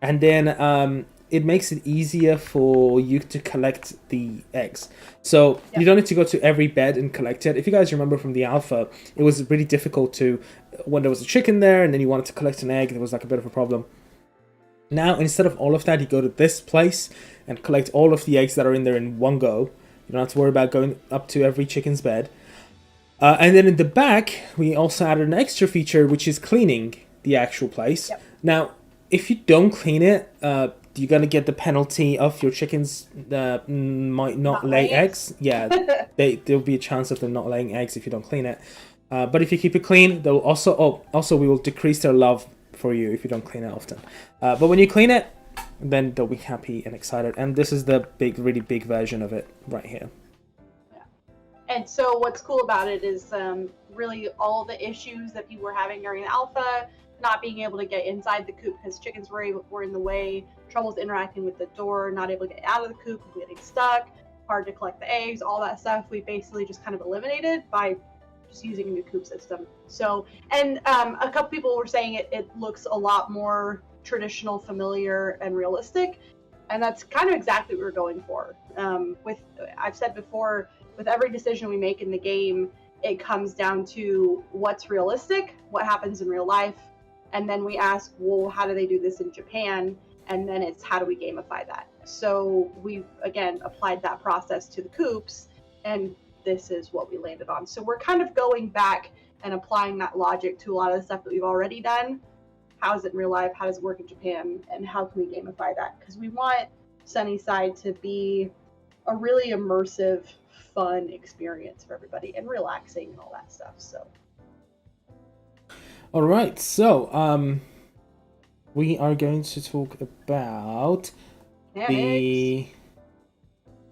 then it makes it easier for you to collect the eggs. So you don't need to go to every bed and collect it. If you guys remember from the alpha, it was really difficult to, when there was a chicken there and then you wanted to collect an egg, there was like a bit of a problem. Now, instead of all of that, you go to this place and collect all of the eggs that are in there in one go. You don't have to worry about going up to every chicken's bed. And then in the back, we also added an extra feature, which is cleaning the actual place. Yep. Now, if you don't clean it, you're going to get the penalty of your chickens might not lay eggs. Yeah, there'll be a chance of them not laying eggs if you don't clean it. But if you keep it clean, they'll also we will decrease their love for you if you don't clean it often. But when you clean it, then they'll be happy and excited. And this is the really big version of it right here. Yeah. And so what's cool about it is really all the issues that people were having during the alpha, not being able to get inside the coop because chickens were in the way, troubles interacting with the door, not able to get out of the coop, getting stuck, hard to collect the eggs, all that stuff we basically just kind of eliminated by just using a new coop system. So, and a couple people were saying it looks a lot more traditional, familiar, and realistic, and that's kind of exactly what we're going for. I've said before, with every decision we make in the game, it comes down to what's realistic, what happens in real life, and then we ask, well, how do they do this in Japan? And then it's how do we gamify that? So we've, again, applied that process to the coops, and this is what we landed on. So we're kind of going back and applying that logic to a lot of the stuff that we've already done. How is it in real life? How does it work in Japan? And how can we gamify that? Because we want Sunnyside to be a really immersive, fun experience for everybody and relaxing and all that stuff. So. All right, so we are going to talk about Mechanics.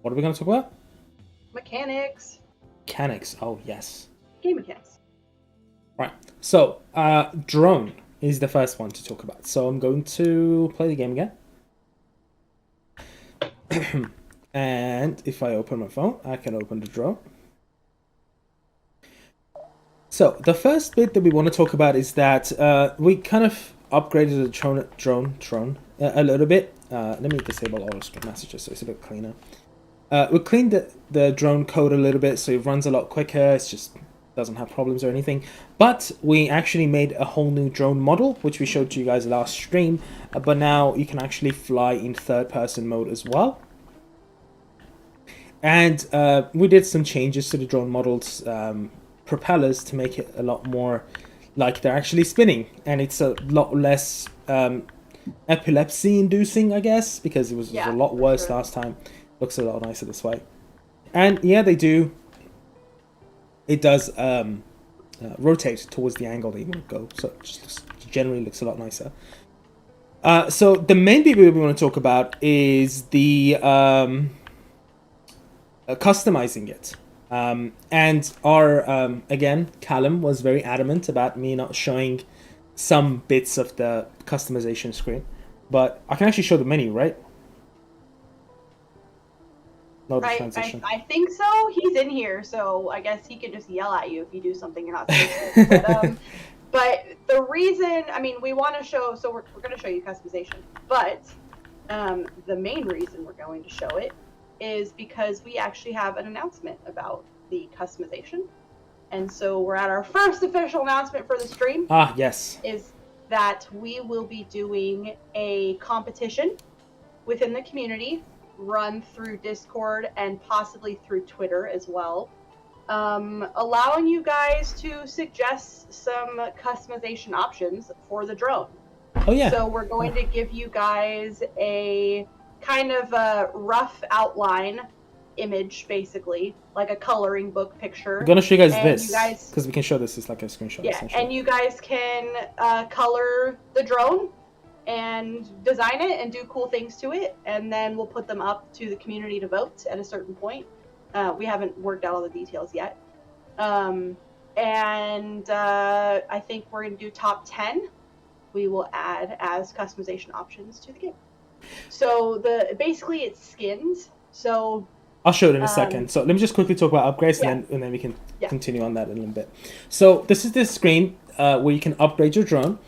What are we going to talk about? Mechanics. Mechanics. Oh yes. Game mechanics. Right. So, drone is the first one to talk about. So I'm going to play the game again. And if I open my phone, I can open the drone. So the first bit that we want to talk about is that we kind of upgraded the drone a little bit. Let me disable auto script messages so it's a bit cleaner. We cleaned the drone code a little bit so it runs a lot quicker. It's just doesn't have problems or anything. But we actually made a whole new drone model, which we showed to you guys last stream. But now you can actually fly in third-person mode as well. And we did some changes to the drone model's propellers to make it a lot more like they're actually spinning. And it's a lot less epilepsy-inducing, I guess, because it was a lot worse last time. Looks a lot nicer this way. And yeah, they do. It does rotate towards the angle that you want to go, so it just generally looks a lot nicer. So the main bit we want to talk about is the customizing it. And our, again, Callum was very adamant about me not showing some bits of the customization screen. But I can actually show the menu, right? No, the transition. I think so. He's in here, so I guess he could just yell at you if you do something you're not supposed to. But the reason, I mean, we want to show, so we're going to show you customization, but the main reason we're going to show it is because we actually have an announcement about the customization. And so we're at our first official announcement for the stream. Ah, yes. Is that we will be doing a competition within the community, run through Discord and possibly through Twitter as well, allowing you guys to suggest some customization options for the drone. Oh yeah. So we're going to give you guys a kind of a rough outline image, basically, like a coloring book picture. I'm gonna show you guys this, because we can show this as like a screenshot. Yeah, and you guys can color the drone and design it and do cool things to it, and then we'll put them up to the community to vote at a certain point. We haven't worked out all the details yet. And I think we're going to do top 10. We will add as customization options to the game. So basically it's skins. So I'll show it in a second. So let me just quickly talk about upgrades, and then we can continue on that in a little bit. So this is the screen where you can upgrade your drone.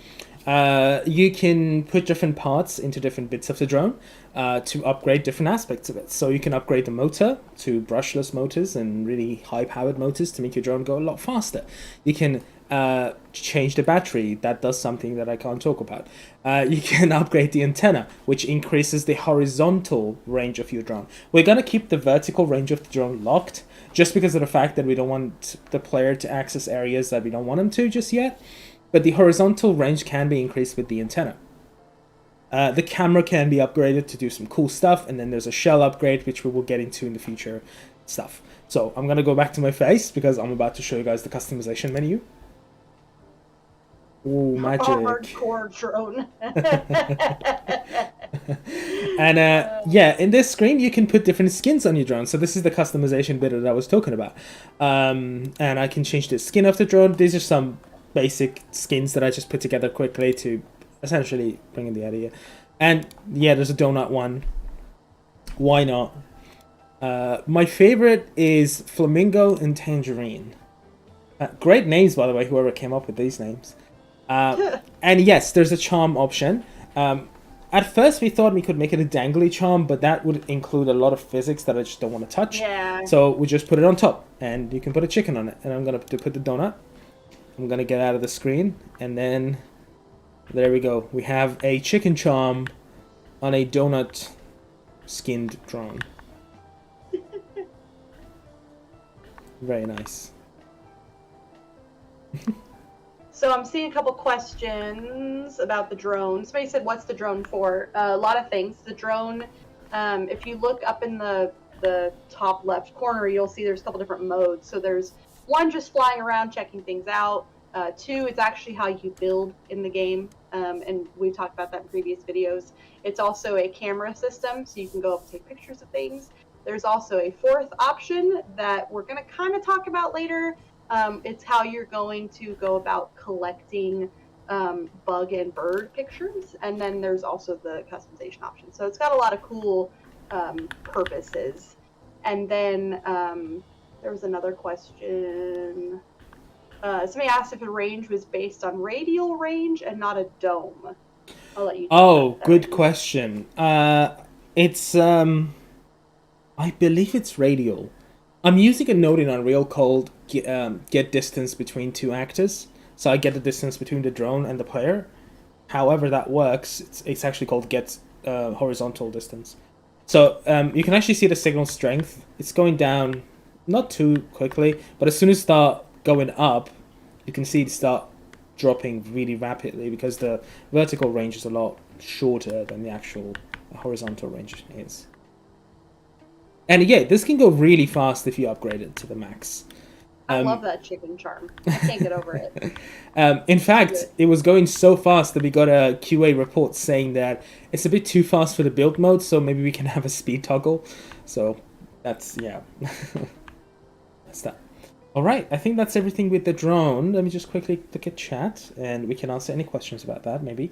You can put different parts into different bits of the drone to upgrade different aspects of it. So you can upgrade the motor to brushless motors and really high-powered motors to make your drone go a lot faster. You can change the battery. That does something that I can't talk about. You can upgrade the antenna, which increases the horizontal range of your drone. We're going to keep the vertical range of the drone locked, just because of the fact that we don't want the player to access areas that we don't want him to just yet. But the horizontal range can be increased with the antenna. The camera can be upgraded to do some cool stuff, and then there's a shell upgrade, which we will get into in the future stuff. So I'm going to go back to my face, because I'm about to show you guys the customization menu. Ooh, magic. Hardcore drone. And yeah, in this screen you can put different skins on your drone. So this is the customization bit that I was talking about. And I can change the skin of the drone. These are some basic skins that I just put together quickly to essentially bring in the idea. And yeah, there's a donut one. Why not? My favorite is Flamingo and Tangerine. Great names, by the way, whoever came up with these names. And yes, there's a charm option. At first we thought we could make it a dangly charm, but that would include a lot of physics that I just don't want to touch. Yeah. So we just put it on top, and you can put a chicken on it. And I'm going to put the donut. I'm going to get out of the screen, and then there we go. We have a chicken charm on a donut skinned drone. Very nice. So I'm seeing a couple questions about the drone. Somebody said, what's the drone for? A lot of things. The drone, if you look up in the top left corner, you'll see there's a couple different modes. So there's one, just flying around, checking things out. Two, it's actually how you build in the game. And we've talked about that in previous videos. It's also a camera system, so you can go up and take pictures of things. There's also a fourth option that we're going to kind of talk about later, It's how you're going to go about collecting bug and bird pictures, and then there's also the customization option. So it's got a lot of cool purposes. And then there was another question. Somebody asked if the range was based on radial range and not a dome. I'll let you. Oh, good question. It's I believe it's radial. I'm using a node in Unreal called get distance between two actors. So I get the distance between the drone and the player. However that works, it's actually called get horizontal distance. So you can actually see the signal strength. It's going down not too quickly, but as soon as it start going up, you can see it start dropping really rapidly because the vertical range is a lot shorter than the actual horizontal range is. And yeah, this can go really fast if you upgrade it to the max. I love that chicken charm. I can't get over it. In fact, it was going so fast that we got a QA report saying that it's a bit too fast for the build mode, so maybe we can have a speed toggle. So that's, yeah. That's that. All right, I think that's everything with the drone. Let me just quickly look at chat, and we can answer any questions about that, maybe.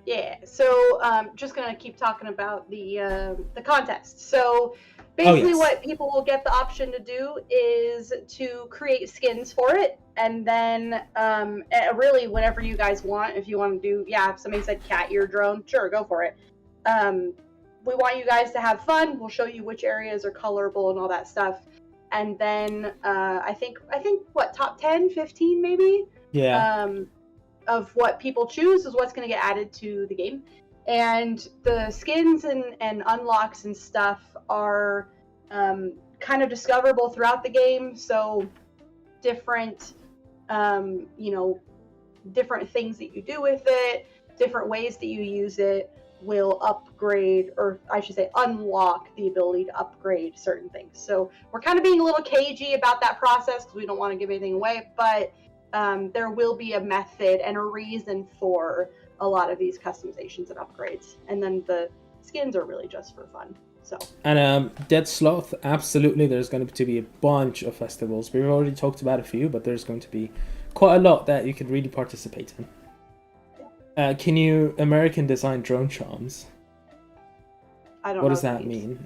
Yeah, so just going to keep talking about the contest. So basically what people will get the option to do is to create skins for it, and then really whenever you guys want, if you want to do, if somebody said cat ear drone, sure, go for it. We want you guys to have fun. We'll show you which areas are colorable and all that stuff. And then I think what, top 10, 15 maybe? Yeah. Of what people choose is what's going to get added to the game. And the skins and unlocks and stuff are kind of discoverable throughout the game. So different, different things that you do with it, different ways that you use it will upgrade, or I should say unlock the ability to upgrade certain things. So we're kind of being a little cagey about that process because we don't want to give anything away, but there will be a method and a reason for a lot of these customizations and upgrades. And then the skins are really just for fun. So. And Dead Sloth, absolutely, there's going to be a bunch of festivals. We've already talked about a few, but there's going to be quite a lot that you could really participate in. Can you American design drone charms? I don't know. What does that mean?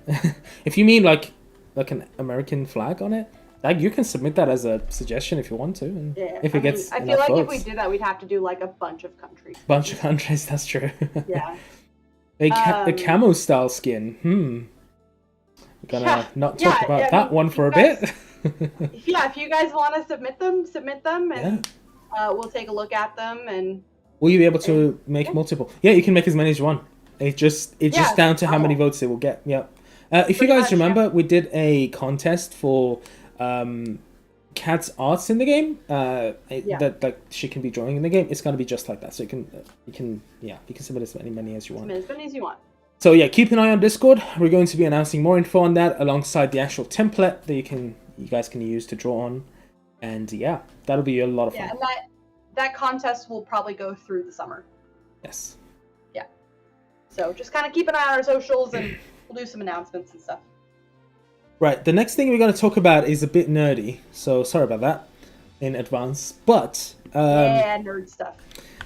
If you mean like an American flag on it, like you can submit that as a suggestion if you want to. And if it gets I feel like votes. If we did that, we'd have to do like a bunch of countries. Bunch of countries, that's true. Yeah. A camo style skin. We're gonna not talk about that one for a bit. If you guys want to submit them, and we'll take a look at them. And will you be able to make multiple? Yeah, you can make as many as you want. It's just down to how many votes it will get. Yeah. If you guys remember, we did a contest for Kat's arts in the game. That like she can be drawing in the game. It's gonna be just like that. So you can submit as many as you want. Submit as many as you want. So yeah, keep an eye on Discord. We're going to be announcing more info on that alongside the actual template that you guys can use to draw on, and yeah, that'll be a lot of fun. Yeah, and that contest will probably go through the summer. Yes. Yeah. So just kind of keep an eye on our socials, and we'll do some announcements and stuff. Right, the next thing we're going to talk about is a bit nerdy, so sorry about that in advance, but... nerd stuff.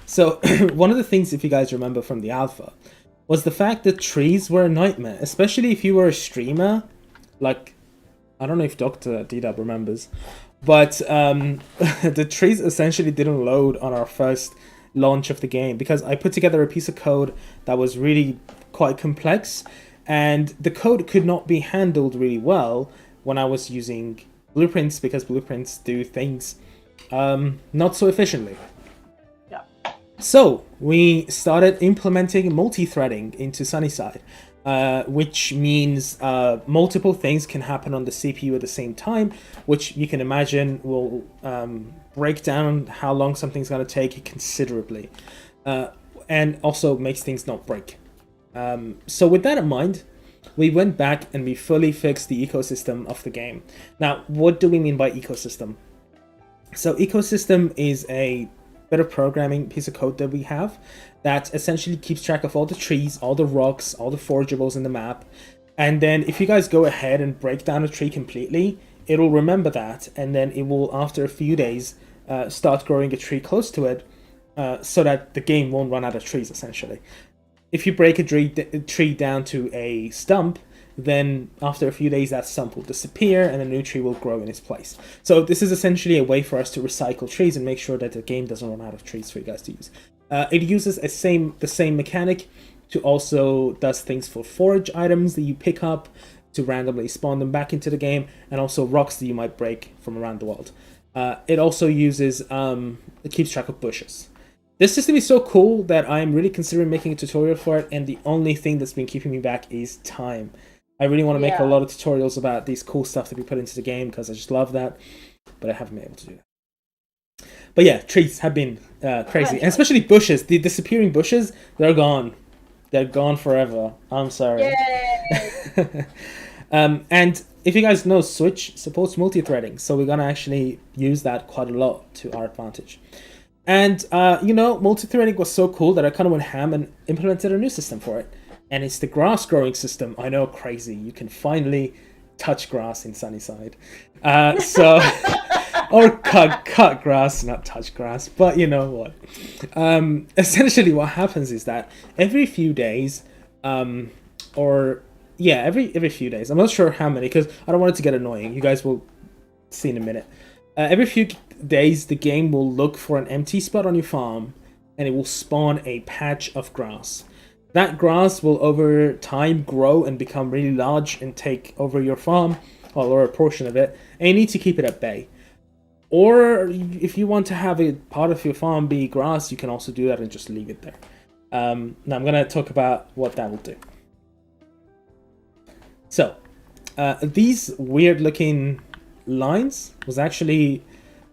So, one of the things, if you guys remember from the alpha, was the fact that trees were a nightmare, especially if you were a streamer. Like, I don't know if Dr. D-Dub remembers, but the trees essentially didn't load on our first launch of the game, because I put together a piece of code that was really quite complex, and the code could not be handled really well when I was using blueprints, because blueprints do things not so efficiently. Yeah. So we started implementing multi-threading into Sunnyside, which means multiple things can happen on the CPU at the same time, which you can imagine will break down how long something's going to take considerably, and also makes things not break. So with that in mind, we went back and we fully fixed the ecosystem of the game. Now, what do we mean by ecosystem? So ecosystem is a bit of programming piece of code that we have that essentially keeps track of all the trees, all the rocks, all the forageables in the map. And then if you guys go ahead and break down a tree completely, it'll remember that, and then it will, after a few days, start growing a tree close to it, so that the game won't run out of trees, essentially. If you break a tree down to a stump, then after a few days that stump will disappear and a new tree will grow in its place. So this is essentially a way for us to recycle trees and make sure that the game doesn't run out of trees for you guys to use. It uses the same mechanic to also does things for forage items that you pick up to randomly spawn them back into the game, and also rocks that you might break from around the world. It also uses, it keeps track of bushes. This system is so cool that I'm really considering making a tutorial for it, and the only thing that's been keeping me back is time. I really want to make a lot of tutorials about these cool stuff that we put into the game, because I just love that, but I haven't been able to do that. But yeah, trees have been crazy, and especially bushes. The disappearing bushes, they're gone. They're gone forever. I'm sorry. Yay! And if you guys know, Switch supports multi-threading, so we're going to actually use that quite a lot to our advantage. And, multi-threading was so cool that I kind of went ham and implemented a new system for it. And it's the grass growing system. I know, crazy. You can finally touch grass in Sunnyside. Or cut grass, not touch grass. But you know what? Essentially what happens is that every few days, every few days. I'm not sure how many, because I don't want it to get annoying. You guys will see in a minute. Every few days, the game will look for an empty spot on your farm, and it will spawn a patch of grass. That grass will over time grow and become really large and take over your farm, or a portion of it, and you need to keep it at bay. Or if you want to have a part of your farm be grass, you can also do that and just leave it there. Now I'm going to talk about what that will do. So, these weird looking lines was actually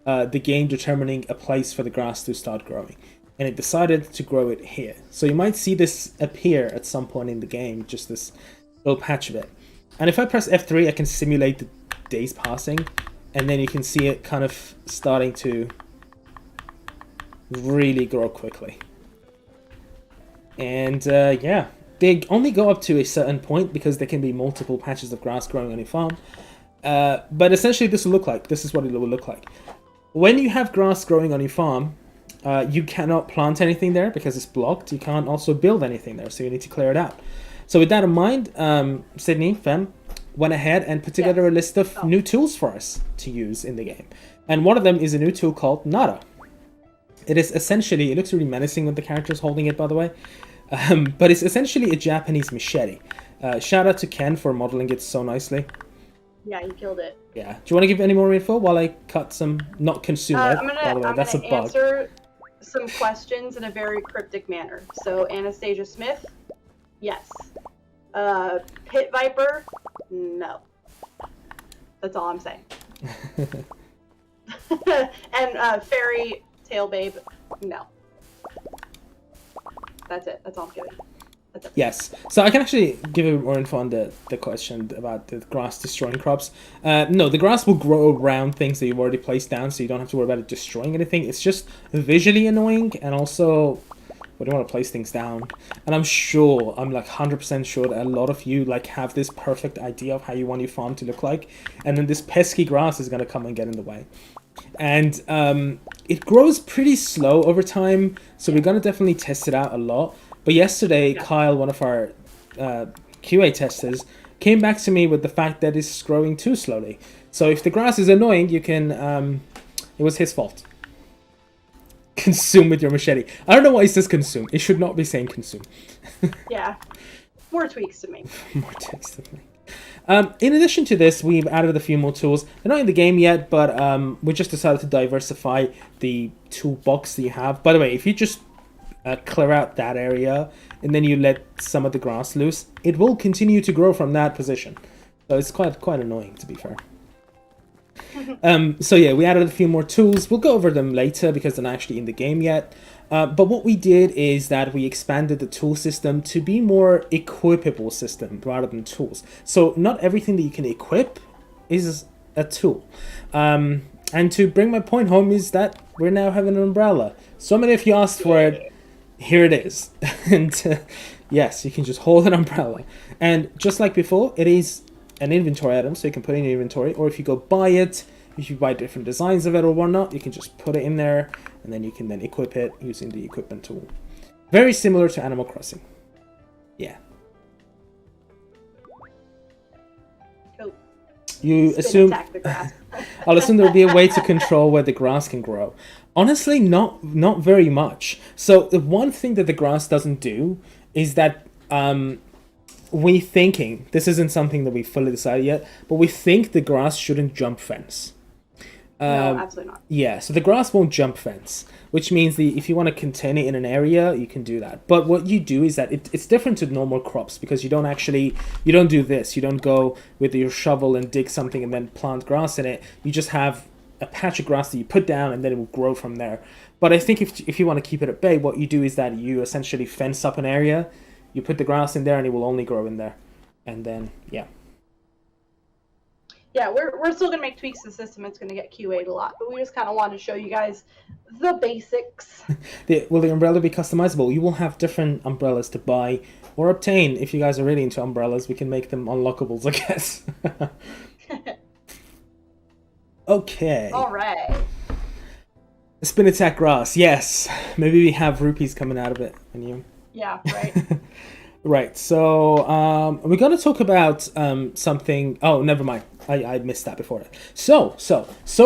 the game determining a place for the grass to start growing, and it decided to grow it here. So you might see this appear at some point in the game, just this little patch of it. And if I press F3, I can simulate the days passing, and then you can see it kind of starting to really grow quickly. And they only go up to a certain point because there can be multiple patches of grass growing on your farm. But essentially this is what it will look like. When you have grass growing on your farm, you cannot plant anything there because it's blocked. You can't also build anything there, so you need to clear it out. So with that in mind, Sydney, Fem, went ahead and put together a list of new tools for us to use in the game. And one of them is a new tool called Nada. It is essentially, it looks really menacing with the characters holding it, by the way. But it's essentially a Japanese machete. Shout out to Ken for modeling it so nicely. Yeah, he killed it. Yeah. Do you want to give any more info while I cut some, not consume it, by the way, that's a bug. Answer some questions in a very cryptic manner. So, Anastasia Smith, yes. Pit Viper, no. That's all I'm saying. And Fairy Tail Babe, no. That's it. That's all I'm giving. That's it. Yes. So I can actually give you more info on the question about the grass destroying crops. No, the grass will grow around things that you've already placed down, so you don't have to worry about it destroying anything. It's just visually annoying, and also we don't want to place things down. And I'm like 100% sure that a lot of you like have this perfect idea of how you want your farm to look like, and then this pesky grass is going to come and get in the way. And it grows pretty slow over time, so we're going to definitely test it out a lot. But yesterday, Kyle, one of our QA testers, came back to me with the fact that it's growing too slowly. So if the grass is annoying, you can... it was his fault. Consume with your machete. I don't know why it says consume. It should not be saying consume. Yeah. More tweaks to make. More tweaks to make. In addition to this, we've added a few more tools. They're not in the game yet, but we just decided to diversify the toolbox that you have. By the way, if you just clear out that area and then you let some of the grass loose, it will continue to grow from that position. So it's quite annoying, to be fair. So yeah, we added a few more tools. We'll go over them later because they're not actually in the game yet. But what we did is that we expanded the tool system to be more equipable system rather than tools. So not everything that you can equip is a tool. And to bring my point home is that we're now having an umbrella. So many of you asked for it. Here it is. And yes, you can just hold an umbrella. And just like before, it is an inventory item, so you can put it in your inventory, or if you go buy it, if you buy different designs of it or whatnot, you can just put it in there, and then you can then equip it using the equipment tool. Very similar to Animal Crossing. Yeah. Cool. You assume... I'll assume there'll be a way to control where the grass can grow. Honestly, not very much. So the one thing that the grass doesn't do is that we thinking, this isn't something that we fully decided yet, but we think the grass shouldn't jump fence. No, absolutely not. Yeah, so the grass won't jump fence, which means if you want to contain it in an area, you can do that. But what you do is that it's different to normal crops, because you don't do this. You don't go with your shovel and dig something and then plant grass in it. You just have a patch of grass that you put down, and then it will grow from there. But I think if you want to keep it at bay, what you do is that you essentially fence up an area, you put the grass in there, and it will only grow in there. And then, yeah. Yeah, we're still going to make tweaks to the system. It's going to get QA'd a lot, but we just kind of wanted to show you guys the basics. Will the umbrella be customizable? You will have different umbrellas to buy or obtain. If you guys are really into umbrellas, we can make them unlockables, I guess. Okay. All right. Spin attack grass. Yes. Maybe we have rupees coming out of it. Yeah, right. Right. So we're going to talk about something. Oh, never mind. I missed that before. So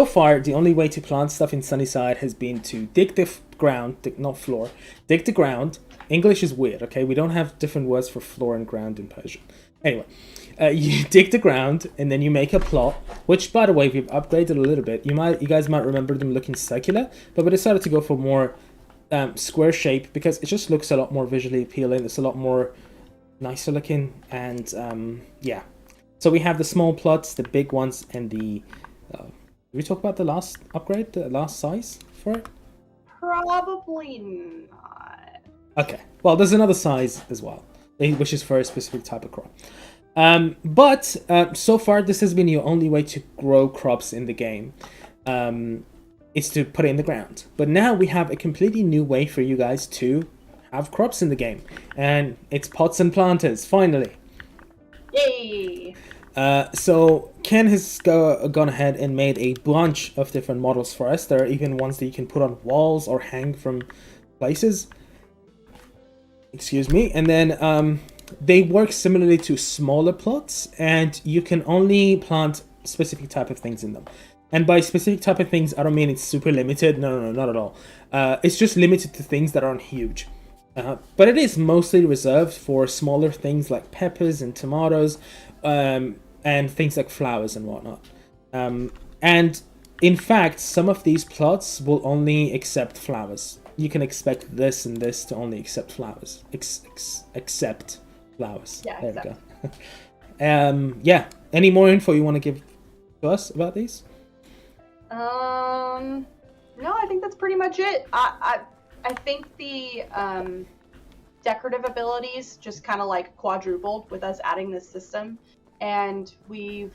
far, the only way to plant stuff in Sunnyside has been to dig the ground, not floor, dig the ground. English is weird, okay? We don't have different words for floor and ground in Persian. Anyway, you dig the ground, and then you make a plot, which, by the way, we've upgraded a little bit. You guys might remember them looking circular, but we decided to go for more square shape, because it just looks a lot more visually appealing. It's a lot more nicer looking, and yeah. So we have the small plots, the big ones, and the... did we talk about the last upgrade, the last size for it? Probably not. Okay. Well, there's another size as well, which is for a specific type of crop. But so far, this has been your only way to grow crops in the game. Is to put it in the ground. But now we have a completely new way for you guys to have crops in the game. And it's pots and planters, finally. Yay! So Ken has gone ahead and made a bunch of different models for us. There are even ones that you can put on walls or hang from places. Excuse me. And then they work similarly to smaller plots, and you can only plant specific type of things in them. And by specific type of things, I don't mean it's super limited. No, not at all. It's just limited to things that aren't huge. But it is mostly reserved for smaller things like peppers and tomatoes, and things like flowers and whatnot. And in fact, some of these plots will only accept flowers. You can expect this and this to only accept flowers. Accept flowers. Yeah, there we go. Yeah. Any more info you want to give to us about these? No, I think that's pretty much it. I think the decorative abilities just kind of like quadrupled with us adding this system, and we're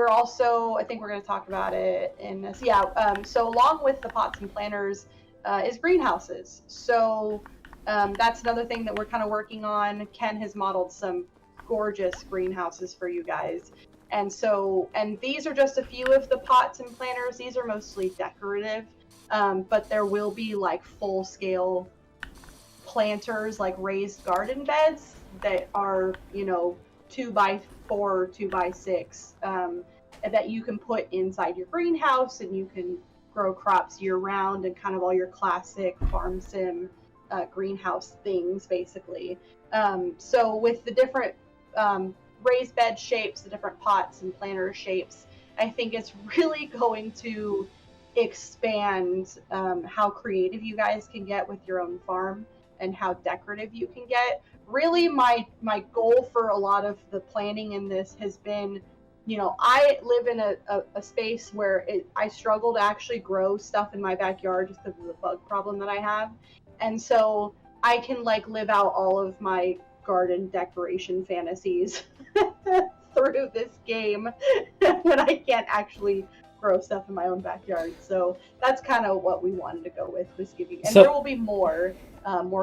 also, I think we're going to talk about it in this. Yeah. So along with the pots and planters is greenhouses. So that's another thing that we're kind of working on. Ken has modeled some gorgeous greenhouses for you guys. And these are just a few of the pots and planters. These are mostly decorative, but there will be like full-scale planters, like raised garden beds that are, 2x4, 2x6, that you can put inside your greenhouse, and you can grow crops year-round and kind of all your classic farm sim greenhouse things, basically. So with the different raised bed shapes, the different pots and planter shapes, I think it's really going to expand how creative you guys can get with your own farm and how decorative you can get. Really, my goal for a lot of the planning in this has been, I live in a space where I struggle to actually grow stuff in my backyard just because of the bug problem that I have. And so I can live out all of my garden decoration fantasies through this game when I can't actually grow stuff in my own backyard. So that's kind of what we wanted to go with, was giving. And So- there will be more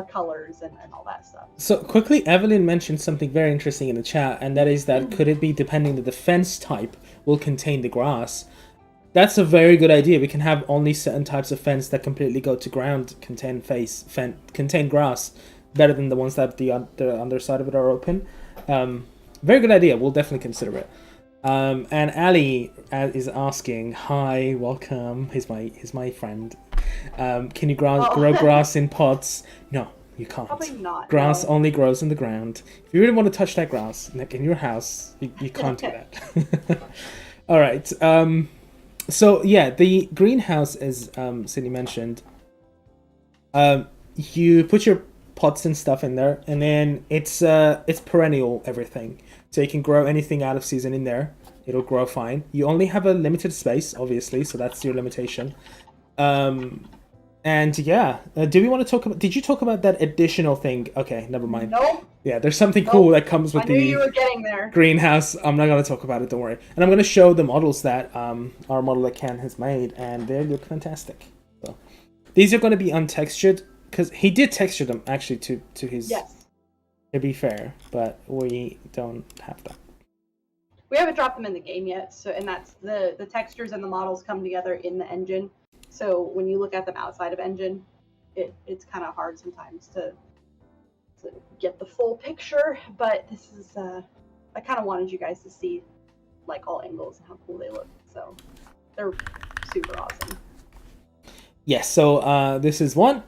colors and all that stuff. So quickly, Evelyn mentioned something very interesting in the chat, and that is that could it be depending that the fence type will contain the grass? That's a very good idea. We can have only certain types of fence that completely go to ground contain grass, better than the ones that the underside of it are open. Very good idea. We'll definitely consider it. And Ali is asking, "Hi, welcome. He's my friend. Can you grow grass in pots?" No, you can't. Probably not. Grass no. only grows in the ground. If you really want to touch that grass in your house, you can't do that. All right. So yeah, the greenhouse, as Sydney mentioned, you put your pots and stuff in there, and then it's perennial everything, so you can grow anything out of season in there. It'll grow fine. You only have a limited space, obviously, so that's your limitation. And yeah, do we want to talk about? Did you talk about that additional thing? Okay, never mind. Nope. Yeah, there's something cool that comes with I knew you were getting there. greenhouse. I'm not going to talk about it, don't worry. And I'm going to show the models that our modeler Ken has made, and they look fantastic. So these are going to be untextured, because he did texture them actually to his. Yes. To be fair, but we don't have them. We haven't dropped them in the game yet, so and that's the textures and the models come together in the engine. So when you look at them outside of engine, it's kind of hard sometimes to get the full picture. But this is I kind of wanted you guys to see like all angles and how cool they look. So they're super awesome. Yes. So this is one,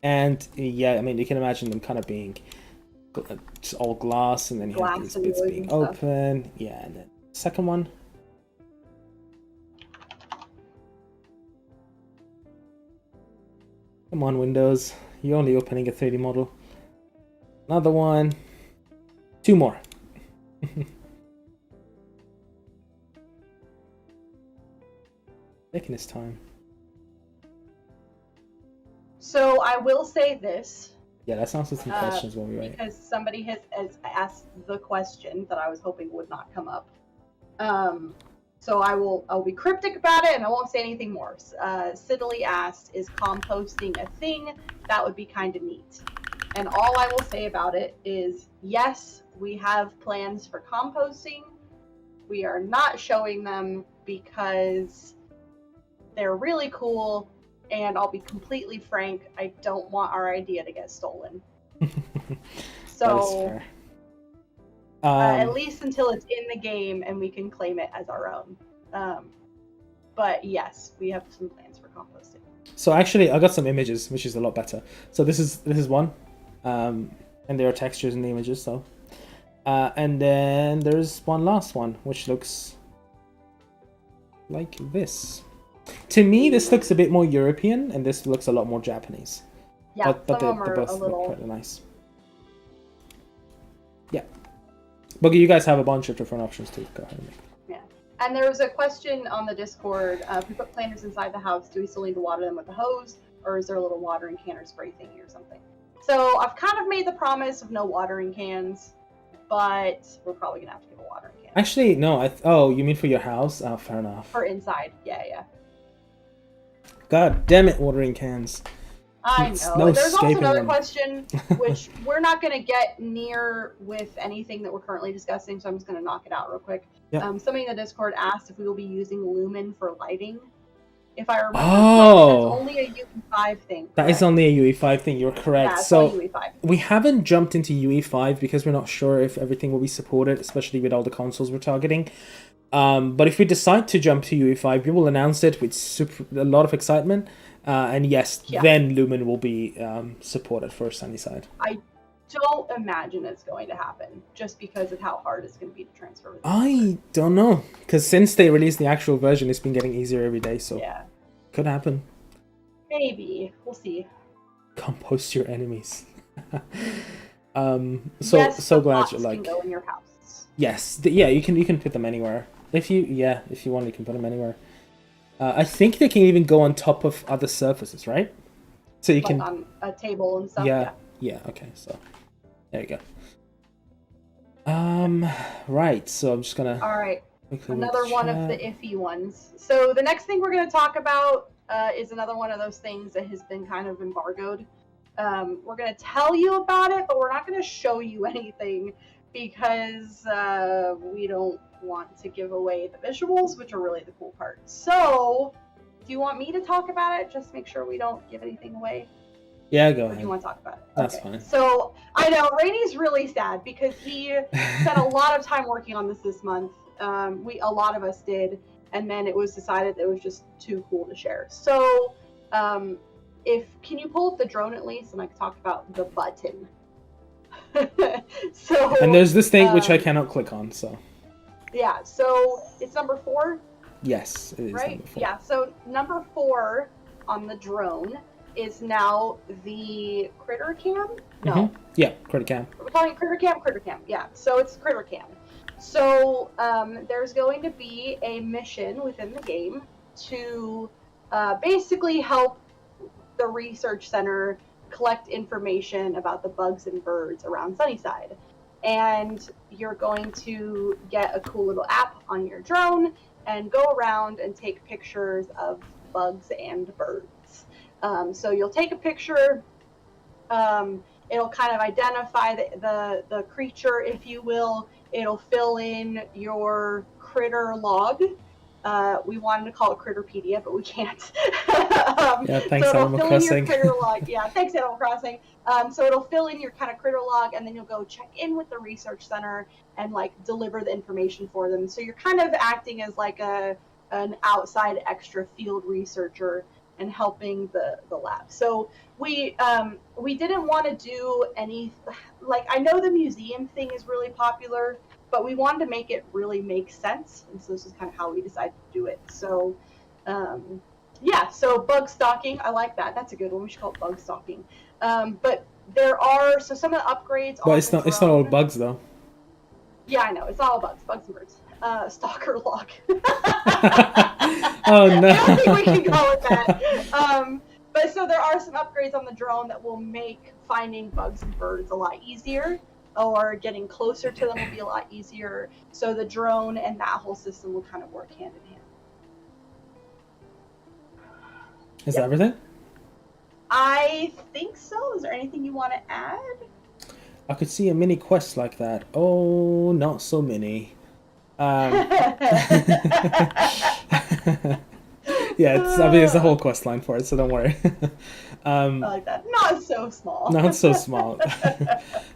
and yeah, I mean you can imagine them kind of being just all glass, and then you have these bits being open. Yeah, and then second one. Come on, Windows. You're only opening a 3D model. Another one. Two more. Taking his time. So I will say this. Yeah, let's answer some questions while we wait. Because somebody has asked the question that I was hoping would not come up. So I'll be cryptic about it, and I won't say anything more. Sidley asked, "Is composting a thing? That would be kind of neat." And all I will say about it is, yes, we have plans for composting. We are not showing them because they're really cool, and I'll be completely frank, I don't want our idea to get stolen. So at least until it's in the game and we can claim it as our own. But yes, we have some plans for composting. So actually, I got some images, which is a lot better. So this is one, and there are textures in the images. So, and then there's one last one, which looks like this. To me, this looks a bit more European, and this looks a lot more Japanese. Yeah, but some the of them are both a little... look pretty nice. Yeah. Boogie, you guys have a bunch of different options too. Go ahead and make. Yeah. And there was a question on the Discord. If we put planters inside the house, do we still need to water them with a hose? Or is there a little watering can or spray thingy or something? So I've kind of made the promise of no watering cans, but we're probably going to have to give a watering can. Actually, no. Oh, you mean for your house? Oh, fair enough. For inside. Yeah. God damn it, watering cans. I It's know. no There's also escaping another them. question, which we're not going to get near with anything that we're currently discussing, so I'm just going to knock it out real quick. Yep. Somebody in the Discord asked if we will be using lumen for lighting. If I remember Oh. correctly, that's only a UE5 thing. That is only a UE5 thing, you're correct. Yeah, it's so only UE5. we haven't jumped into UE5 because we're not sure if everything will be supported, especially with all the consoles we're targeting. But if we decide to jump to UE5, we will announce it with a lot of excitement. And yes, then Lumen will be supported for Sunnyside. I don't imagine it's going to happen, just because of how hard it's going to be to transfer. I don't know, because since they released the actual version, it's been getting easier every day, so yeah, could happen. Maybe we'll see. Compost your enemies. Yes, so glad you can like. go in your house. Yes, you can put them anywhere. If you want, you can put them anywhere. I think they can even go on top of other surfaces, right? So you can on a table and stuff. Yeah. Okay, so there you go. Right. So I'm just gonna. All right. Another one of the iffy ones. So the next thing we're going to talk about is another one of those things that has been kind of embargoed. We're going to tell you about it, but we're not going to show you anything because we don't want to give away the visuals, which are really the cool part. So, do you want me to talk about it? Just make sure we don't give anything away. Yeah, go ahead. Or do you want to talk about it? That's fine. So, I know Rainy's really sad because he spent a lot of time working on this month. A lot of us did, and then it was decided that it was just too cool to share. So, can you pull up the drone at least, and I can talk about the button. So. And there's this thing which I cannot click on. So. Yeah. So it's number 4. Yes, it is right? number 4. Yeah. So number 4 on the drone is now the critter cam. No. Mm-hmm. Yeah, critter cam. We're calling it critter cam. Critter cam. Yeah. So it's critter cam. So there's going to be a mission within the game to basically help the research center collect information about the bugs and birds around Sunnyside. And you're going to get a cool little app on your drone and go around and take pictures of bugs and birds. So you'll take a picture, it'll kind of identify the creature, if you will. It'll fill in your critter log. We wanted to call it Critterpedia, but we can't. Yeah, thanks, so Animal Crossing. Critter log. Yeah, thanks, Animal Crossing. So it'll fill in your kind of critter log, and then you'll go check in with the research center and like deliver the information for them. So you're kind of acting as like an outside extra field researcher and helping the lab. So we didn't want to do any, like, I know the museum thing is really popular, but we wanted to make it really make sense, and so this is kind of how we decided to do it. So, yeah, so bug stalking, I like that. That's a good one. We should call it bug stalking. But there are, so some of the upgrades. Well, it's not all bugs though. Yeah, I know. It's not all bugs and birds. Stalker log. Oh no. I don't think we can call it that. But so there are some upgrades on the drone that will make finding bugs and birds a lot easier, or getting closer to them will be a lot easier. So the drone and that whole system will kind of work hand in hand. Is that everything? I think so. Is there anything you want to add? I could see a mini quest like that. Oh, not so many. Yeah, there's a whole quest line for it, so don't worry. I like that. Not so small. Not so small.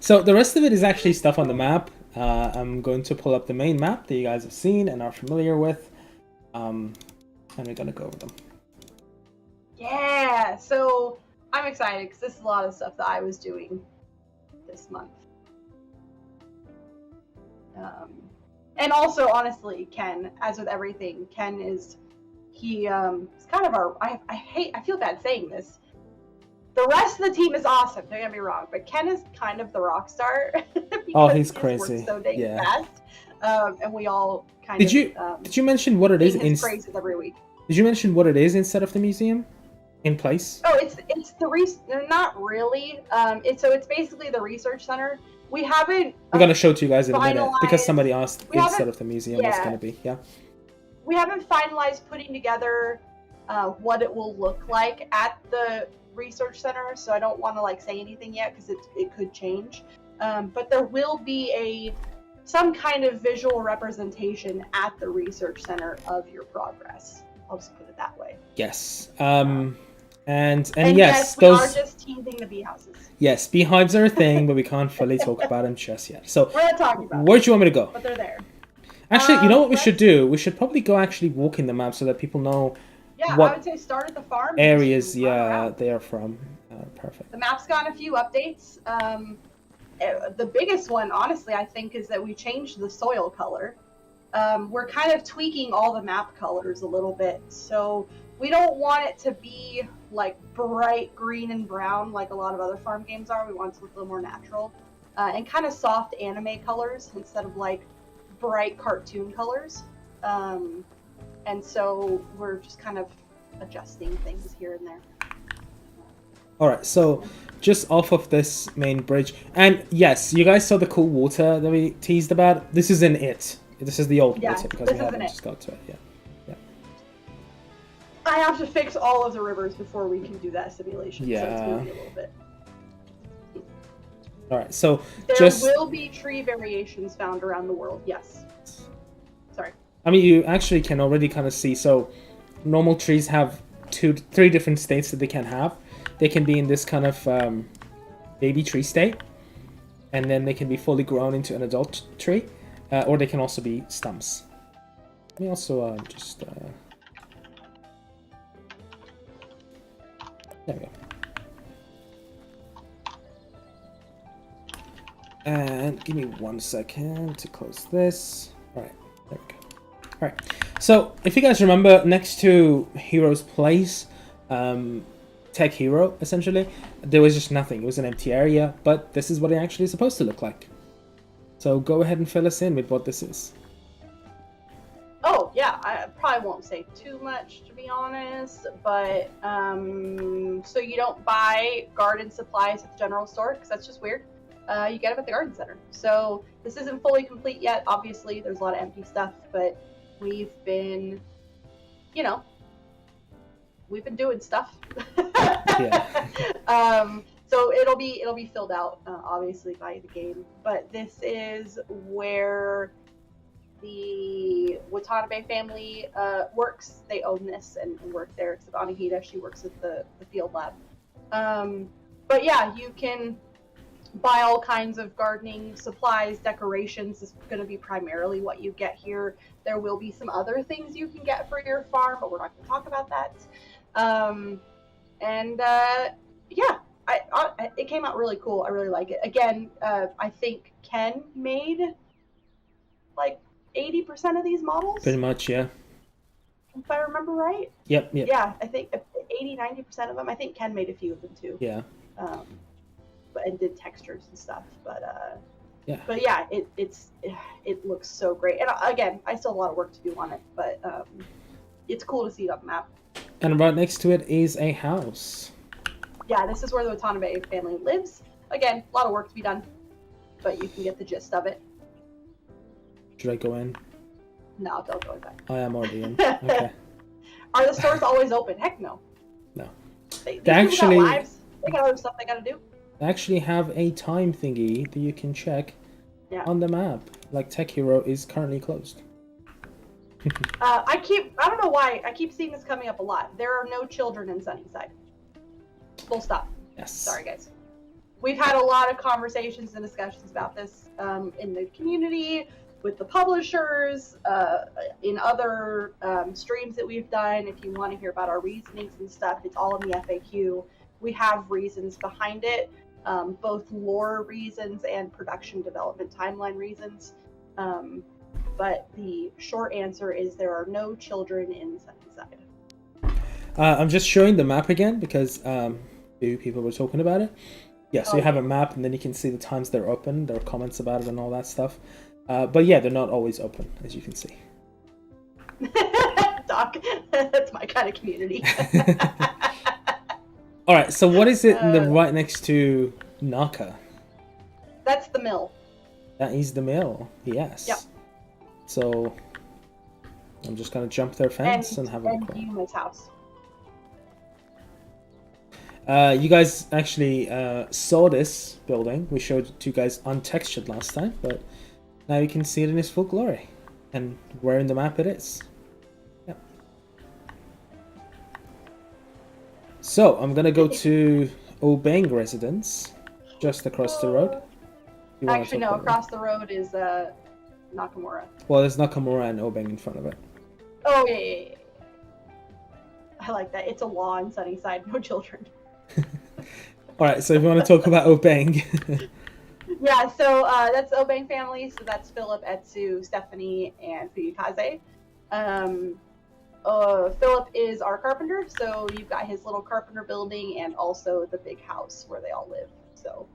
So the rest of it is actually stuff on the map. I'm going to pull up the main map that you guys have seen and are familiar with. And we're going to go over them. Yeah, so I'm excited because this is a lot of stuff that I was doing this month. And also, honestly, Ken, as with everything, Ken is kind of our, I feel bad saying this. The rest of the team is awesome, don't get me wrong, but Ken is kind of the rock star. Oh, he's crazy. So dang fast. And we all kind of... Did you mention what it is? Praises every week. Did you mention what it is instead of the museum? In place? Oh, it's not really. It's basically the research center. We haven't. We're gonna show it to you guys in a minute because somebody asked instead of the museum what's gonna be. Yeah. We haven't finalized putting together what it will look like at the research center, so I don't want to say anything yet because it could change. But there will be some kind of visual representation at the research center of your progress. I'll just put it that way. Yes. And yes, we are just teasing the bee houses. Yes, beehives are a thing, but we can't fully talk about them just yet. So we're not talking about where do you want me to go? But they're there. Actually, you know what we should do? We should probably go actually walking the map so that people know what I would say start at the farm. Areas, they are from. Perfect. The map's gotten a few updates. The biggest one, honestly, I think, is that we changed the soil color. We're kind of tweaking all the map colors a little bit. So we don't want it to be like bright green and brown like a lot of other farm games are. We want it to look a little more natural. And kind of soft anime colors instead of like bright cartoon colors. And so we're just kind of adjusting things here and there. Alright, so just off of this main bridge. And yes, you guys saw the cool water that we teased about. This isn't it. This is the old Yeah, water because this we haven't isn't it. just got to it yet. I have to fix all of the rivers before we can do that simulation. So it's gonna be a little bit. All right, so there will be tree variations found around the world. Yes. Sorry. I mean, you actually can already kind of see. So, normal trees have 3 different states that they can have. They can be in this kind of baby tree state, and then they can be fully grown into an adult tree, or they can also be stumps. Let me also just there we go. And give me 1 second to close this. All right, there we go. All right. So if you guys remember, next to Hero's Place, Tech Hero, essentially, there was just nothing. It was an empty area, but this is what it actually is supposed to look like. So go ahead and fill us in with what this is. Oh, yeah, I probably won't say too much, to be honest, but, so you don't buy garden supplies at the general store, because that's just weird. You get them at the garden center. So this isn't fully complete yet, obviously, there's a lot of empty stuff, but we've been, you know, we've been doing stuff. Yeah. So it'll be filled out, obviously, by the game, but this is where the Watanabe family works. They own this and work there, except Anahita, she works at the field lab. But yeah, you can buy all kinds of gardening supplies, decorations is going to be primarily what you get here. There will be some other things you can get for your farm, but we're not going to talk about that. Yeah, it came out really cool. I really like it. Again, I think Ken made like 80% of these models. Pretty much, yeah. If I remember right. Yep. Yeah, I think 80-90% of them. I think Ken made a few of them too. Yeah. And did textures and stuff, but yeah. But yeah, it looks so great. And again, I still have a lot of work to do on it, but it's cool to see it on the map. And right next to it is a house. Yeah, this is where the Watanabe family lives. Again, a lot of work to be done, but you can get the gist of it. Should I go in? No, don't go inside. I am already in. Okay. Are the stores always open? Heck no. No. They actually got lives. They got other stuff they gotta do. They actually have a time thingy that you can check on the map. Like Tech Hero is currently closed. I don't know why, I keep seeing this coming up a lot. There are no children in Sunnyside. Full stop. Yes. Sorry, guys. We've had a lot of conversations and discussions about this in the community, with the publishers, in other streams that we've done. If you want to hear about our reasonings and stuff, it's all in the FAQ. We have reasons behind it, both lore reasons and production development timeline reasons. But the short answer is there are no children in Sunnyside. I'm just showing the map again because maybe people were talking about it. Yeah, so you have a map and then you can see the times they're open. There are comments about it and all that stuff. But yeah, they're not always open, as you can see. Doc, that's my kind of community. All right, so what is it right next to Naka? That's the mill. That is the mill, yes. Yep. So I'm just going to jump their fence and have a look. And Yuma's house. You guys actually saw this building. We showed it to you guys untextured last time, but now you can see it in its full glory. And where in the map it is. Yep. So I'm going to go to Obeng residence, just across the road. Actually, no, across the road is Nakamura. Well, there's Nakamura and Obeng in front of it. Oh, yeah. I like that. It's a law in Sunnyside, no children. Alright, so if you want to talk about Obeng. Yeah, so that's Obeng family. So that's Philip, Etsu, Stephanie, and Fuyukaze. Philip is our carpenter, so you've got his little carpenter building and also the big house where they all live. So,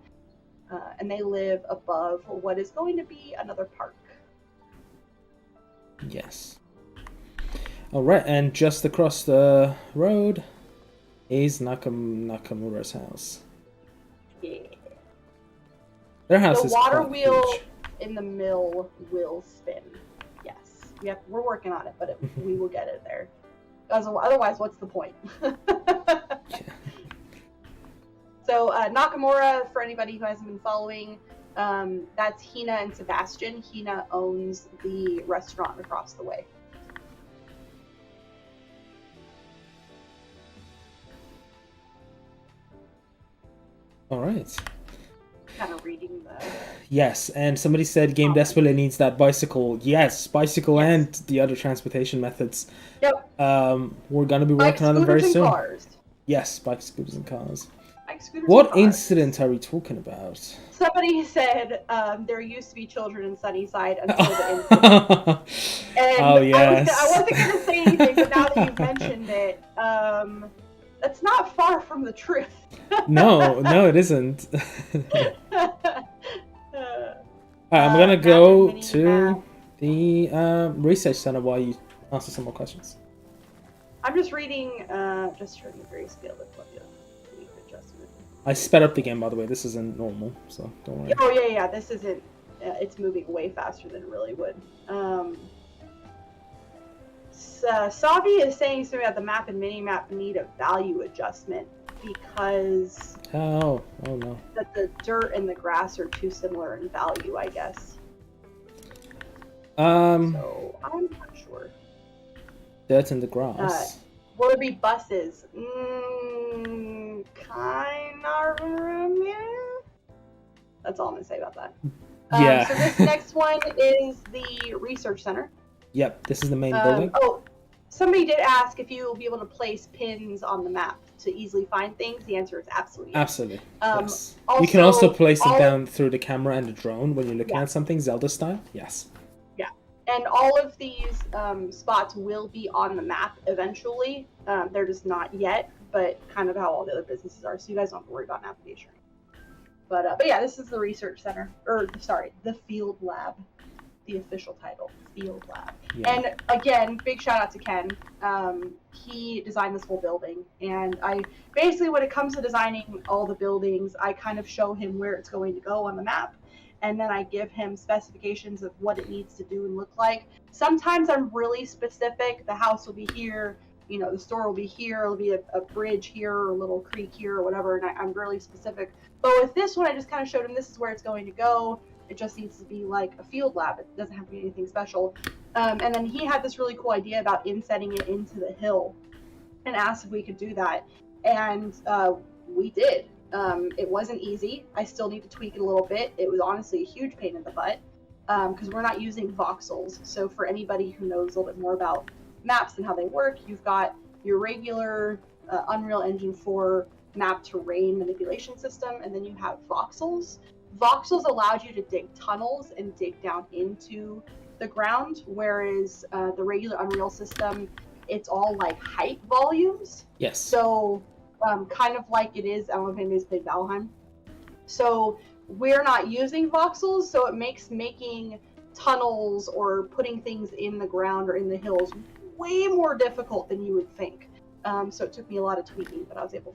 and they live above what is going to be another park. Yes. Alright, and just across the road is Nakamura's house. Yeah. Their house the is water quite wheel huge. in the mill will spin. we're working on it, but we will get it there. Otherwise, what's the point? So Nakamura, for anybody who hasn't been following, that's Hina and Sebastian. Hina owns the restaurant across the way. All right. Kind of reading the... Yes, and somebody said game desperately needs that bicycle. Yes, bicycle and the other transportation methods. Yep. We're going to be working on them very soon. Cars. Yes, bikes, scooters, and cars. What incident are we talking about? Somebody said there used to be children in Sunnyside until the incident. And oh, yes. I wasn't going to say anything, but now that you've mentioned it, that's not far from the truth. No, it isn't. I'm going to go to the research center while you answer some more questions. I'm just reading, grayscale. I sped up the game, by the way. This isn't normal, so don't worry. Oh, yeah. This isn't... it's moving way faster than it really would. Savi is saying something about the map and mini-map need a value adjustment because... Oh no. That the dirt and the grass are too similar in value, I guess. So, I'm not sure. Dirt and the grass. Will there be buses? Kind of. Yeah. That's all I'm going to say about that. Yeah. So this next one is the research center. Yep, this is the main building. Oh, somebody did ask if you will be able to place pins on the map to easily find things. The answer is absolutely yes. Absolutely. Yes. You can also place it down through the camera and the drone when you're looking at something, Zelda style. Yes. And all of these spots will be on the map eventually. They're just not yet, but kind of how all the other businesses are. So you guys don't have to worry about navigation. But yeah, this is the research center, the field lab, the official title, field lab. Yeah. And again, big shout out to Ken. He designed this whole building, and I basically, when it comes to designing all the buildings, I kind of show him where it's going to go on the map. And then I give him specifications of what it needs to do and look like. Sometimes I'm really specific. The house will be here, the store will be here, it'll be a bridge here, or a little creek here, or whatever, and I'm really specific. But with this one, I just kind of showed him this is where it's going to go. It just needs to be like a field lab. It doesn't have to be anything special. And then he had this really cool idea about insetting it into the hill and asked if we could do that. And we did. It wasn't easy. I still need to tweak it a little bit. It was honestly a huge pain in the butt because we're not using voxels. So for anybody who knows a little bit more about maps and how they work, you've got your regular Unreal Engine 4 map terrain manipulation system, and then you have voxels. Voxels allowed you to dig tunnels and dig down into the ground, whereas the regular Unreal system, it's all like height volumes. Yes. So kind of like it is, I don't know if anybody's played Valheim. So we're not using voxels, so it makes making tunnels or putting things in the ground or in the hills way more difficult than you would think. So it took me a lot of tweaking, but I was able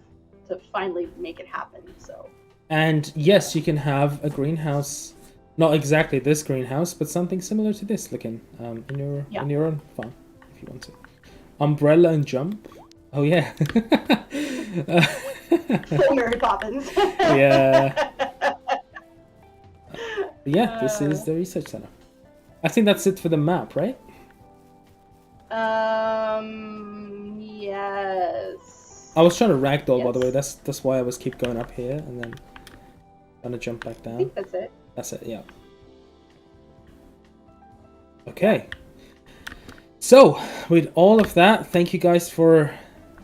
to finally make it happen. So. And yes, you can have a greenhouse, not exactly this greenhouse, but something similar to this looking in your own farm, if you want to. Umbrella and jump. Oh yeah. Full Mary Poppins. Yeah. Yeah, this is the research center. I think that's it for the map, right? Yes. I was trying to ragdoll, by the way. That's why I was keep going up here and then gonna jump back down. I think that's it. That's it, yeah. Okay. So, with all of that, thank you guys for...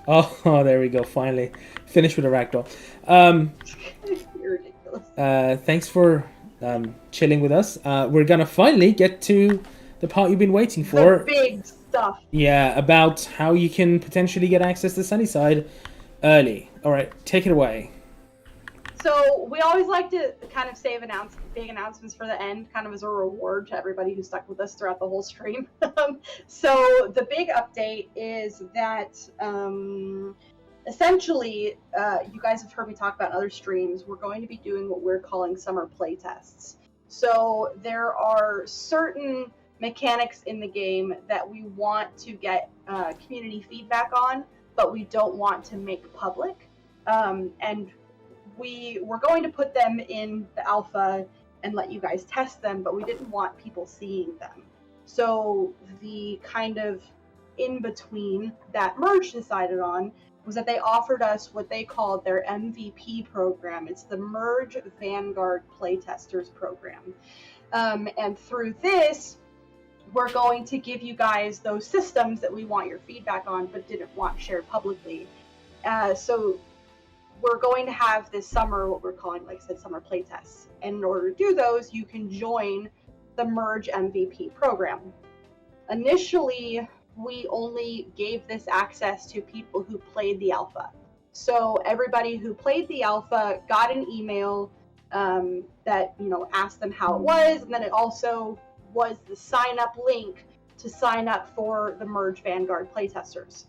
Oh, there we go, finally. Finished with a ragdoll. You're ridiculous. Thanks for chilling with us. We're gonna finally get to the part you've been waiting for. The big stuff. Yeah, about how you can potentially get access to Sunnyside early. Alright, take it away. So we always like to kind of save big announcements for the end, kind of as a reward to everybody who stuck with us throughout the whole stream. So the big update is that essentially, you guys have heard me talk about in other streams, we're going to be doing what we're calling summer playtests. So there are certain mechanics in the game that we want to get community feedback on, but we don't want to make public. And we were going to put them in the alpha and let you guys test them, but we didn't want people seeing them. So the kind of in between that Merge decided on was that they offered us what they called their MVP program. It's the Merge Vanguard Playtesters program. And through this, we're going to give you guys those systems that we want your feedback on, but didn't want shared publicly. So we're going to have this summer what we're calling, like I said, summer playtests. And in order to do those, you can join the Merge MVP program. Initially, we only gave this access to people who played the alpha. So everybody who played the alpha got an email that, you know, asked them how it was, and then it also was the sign up link to sign up for the Merge Vanguard playtesters.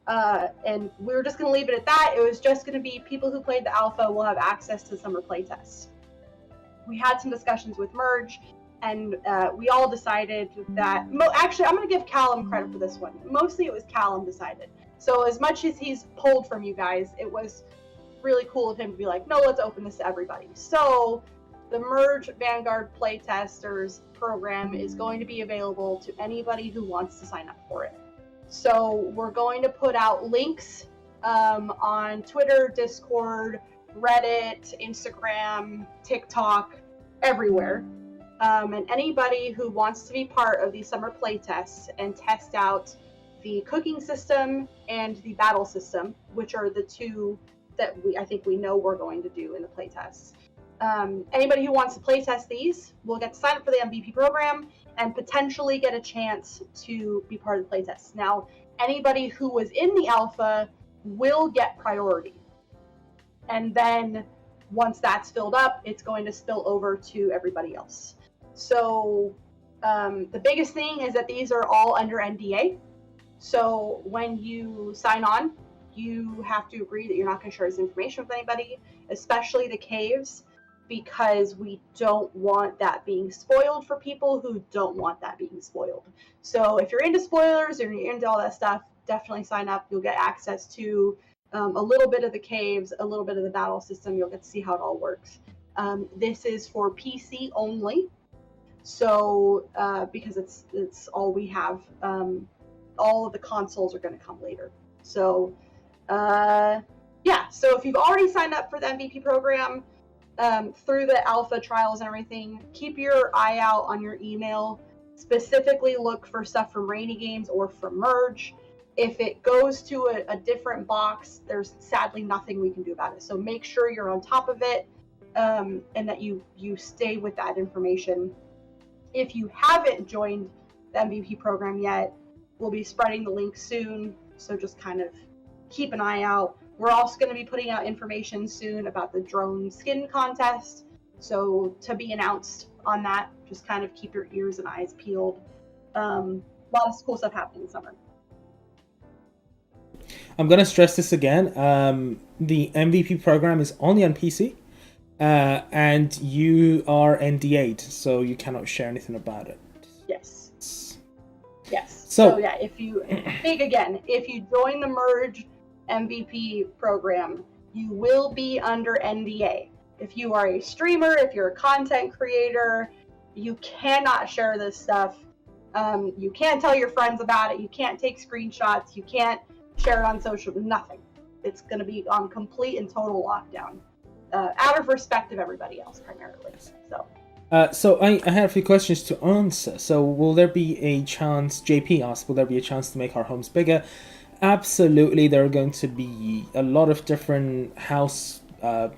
And we were just going to leave it at that. It was just going to be people who played the alpha will have access to summer playtests. We had some discussions with Merge, and we all decided that, actually, I'm going to give Callum credit for this one. Mostly it was Callum decided. So as much as he's pulled from you guys, it was really cool of him to be like, no, let's open this to everybody. So the Merge Vanguard Playtesters program is going to be available to anybody who wants to sign up for it. So we're going to put out links on Twitter, Discord, Reddit, Instagram, TikTok, everywhere. And anybody who wants to be part of these summer playtests and test out the cooking system and the battle system, which are the two that I think we know we're going to do in the playtests. Anybody who wants to playtest these will get to sign up for the MVP program and potentially get a chance to be part of the playtest. Now, anybody who was in the alpha will get priority. And then once that's filled up, it's going to spill over to everybody else. So the biggest thing is that these are all under NDA. So when you sign on, you have to agree that you're not going to share this information with anybody, especially the caves, because we don't want that being spoiled for people who don't want that being spoiled. So if you're into spoilers or you're into all that stuff, definitely sign up. You'll get access to a little bit of the caves, a little bit of the battle system. You'll get to see how it all works. This is for PC only. So because it's all we have, all of the consoles are going to come later. So yeah, so if you've already signed up for the MVP program through the alpha trials and everything, keep your eye out on your email. Specifically look for stuff from RainyGames or from Merge. If it goes to a different box, there's sadly nothing we can do about it. So make sure you're on top of it and that you stay with that information. If you haven't joined the MVP program yet, we'll be spreading the link soon. So just kind of keep an eye out. We're also going to be putting out information soon about the drone skin contest. So to be announced on that, just kind of keep your ears and eyes peeled. A lot of cool stuff happening in summer. I'm going to stress this again. The MVP program is only on PC. And you are NDA'd, so you cannot share anything about it. Yes. Yes. So yeah, if you join the Merge MVP program, you will be under NDA. If you are a streamer, if you're a content creator, you cannot share this stuff. You can't tell your friends about it. You can't take screenshots. You can't share it on social. Nothing. It's going to be on complete and total lockdown. Out of respect of everybody else, primarily. So I have a few questions to answer. So will there be a chance, JP asked, will there be a chance to make our homes bigger? Absolutely, there are going to be a lot of different house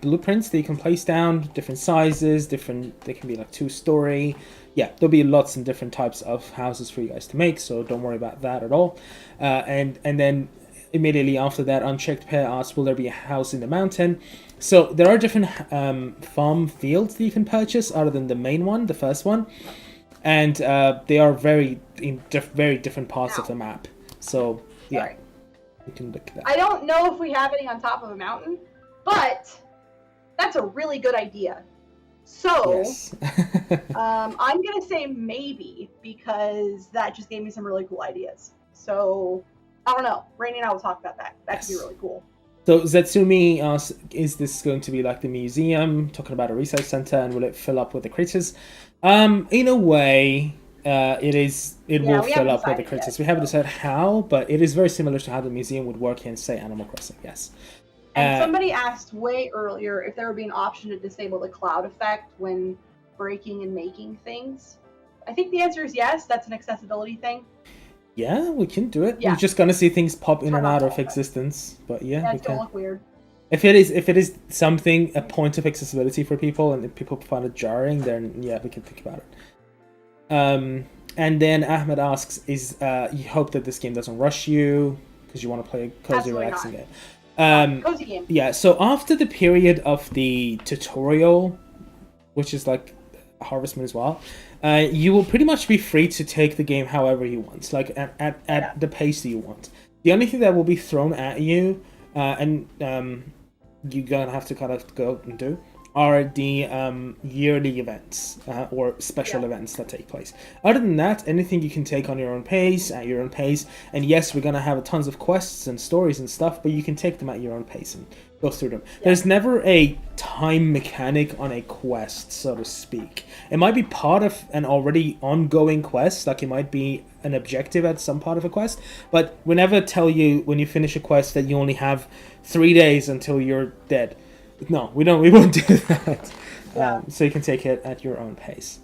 blueprints that you can place down, different sizes, they can be like 2-story. Yeah, there'll be lots and different types of houses for you guys to make, so don't worry about that at all. And then immediately after that, Unchecked Pair asked, will there be a house in the mountain? So there are different farm fields that you can purchase other than the main one, the first one. And they are very different parts of the map. So, yeah. Sorry. You can look at that. I don't know if we have any on top of a mountain, but that's a really good idea. So, Yes. I'm going to say maybe, because that just gave me some really cool ideas. So, I don't know. Rainy and I will talk about that. That could be really cool. So Zetsumi asks, is this going to be like the museum, talking about a research center, and will it fill up with the critters? In a way, it is. It will fill up with the critters. We haven't decided how, but it is very similar to how the museum would work in, say, Animal Crossing. Yes. And somebody asked way earlier if there would be an option to disable the cloud effect when breaking and making things. I think the answer is yes. That's an accessibility thing. Yeah, we can do it. Yeah. We're just gonna see things pop in and out of existence, but yeah, we it's gonna can. look weird. If it is something, a point of accessibility for people, and if people find it jarring, then yeah, we can think about it. And then Ahmed asks, "Is you hope that this game doesn't rush you because you want to play a cozy, relaxing game?" Cozy game. Yeah. So after the period of the tutorial, which is like Harvest Moon as well, you will pretty much be free to take the game however you want, like at the pace that you want. The only thing that will be thrown at you, and you're gonna have to kind of go and do, are the yearly events or special events that take place. Other than that, anything you can take on your own pace, at your own pace. And yes, we're gonna have tons of quests and stories and stuff, but you can take them at your own pace and go through them. There's never a time mechanic on a quest, so to speak. It might be part of an already ongoing quest, like it might be an objective at some part of a quest, but we never tell you when you finish a quest that you only have 3 days until you're dead. No, we don't. We won't do that. So you can take it at your own pace.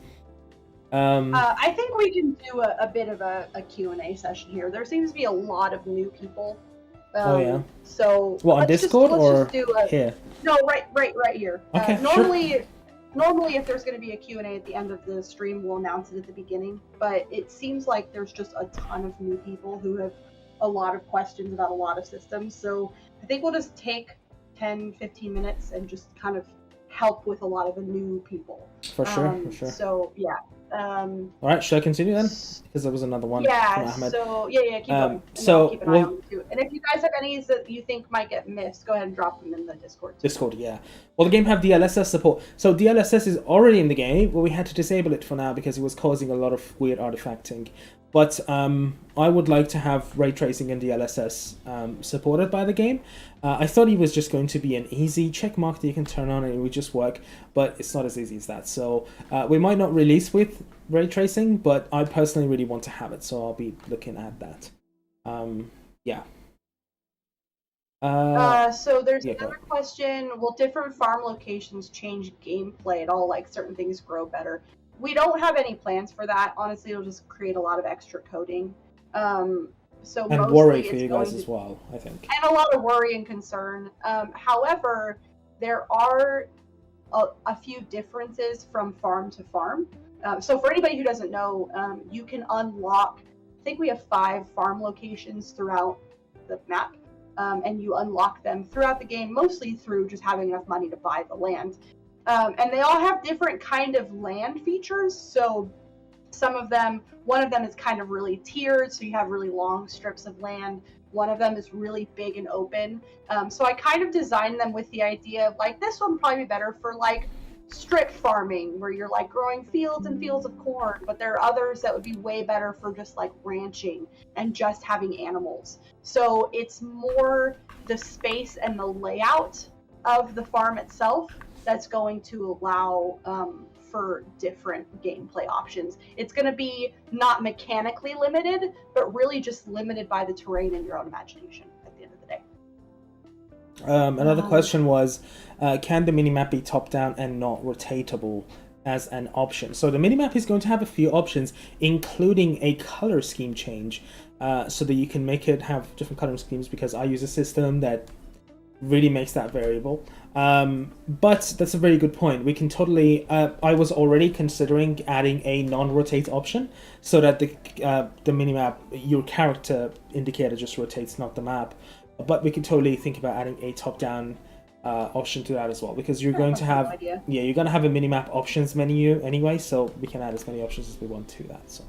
I think we can do a bit of a Q&A session here. There seems to be a lot of new people. So on Discord or here? No, right here. Okay, normally, if there's going to be a Q&A at the end of the stream, we'll announce it at the beginning. But it seems like there's just a ton of new people who have a lot of questions about a lot of systems. So I think we'll just take 10-15 minutes and just kind of help with a lot of the new people. For sure. So yeah. All right, should I continue then? Because there was another one. Yeah. From Ahmed. So keep going. So keep an eye on them too. And if you guys have any that you think might get missed, go ahead and drop them in the Discord. Yeah. Well, the game have DLSS support. So DLSS is already in the game, but we had to disable it for now because it was causing a lot of weird artifacting. But I would like to have ray tracing and DLSS supported by the game. I thought it was just going to be an easy check mark that you can turn on and it would just work, but it's not as easy as that. So we might not release with ray tracing, but I personally really want to have it, so I'll be looking at that. So there's another question. Will different farm locations change gameplay at all? Like certain things grow better? We don't have any plans for that. Honestly, it'll just create a lot of extra coding. So and worry for you guys as well, I think. And a lot of worry and concern. However, there are a few differences from farm to farm. So for anybody who doesn't know, you can unlock, I think we have 5 farm locations throughout the map. And you unlock them throughout the game, mostly through just having enough money to buy the land. And they all have different kind of land features. So one of them is kind of really tiered, so you have really long strips of land. One of them is really big and open. So I kind of designed them with the idea of like, this one would probably be better for like strip farming, where you're like growing fields and fields of corn, but there are others that would be way better for just like ranching and just having animals. So it's more the space and the layout of the farm itself that's going to allow for different gameplay options. It's going to be not mechanically limited, but really just limited by the terrain and your own imagination at the end of the day. Another question was, can the minimap be top-down and not rotatable as an option? So the minimap is going to have a few options, including a color scheme change, so that you can make it have different color schemes, because I use a system that really makes that variable. But that's a very good point. We can totally, I was already considering adding a non-rotate option so that the minimap, your character indicator just rotates, not the map. But we can totally think about adding a top-down option to that as well, because you're going to have, you're going to have a minimap options menu anyway, so we can add as many options as we want to that. So,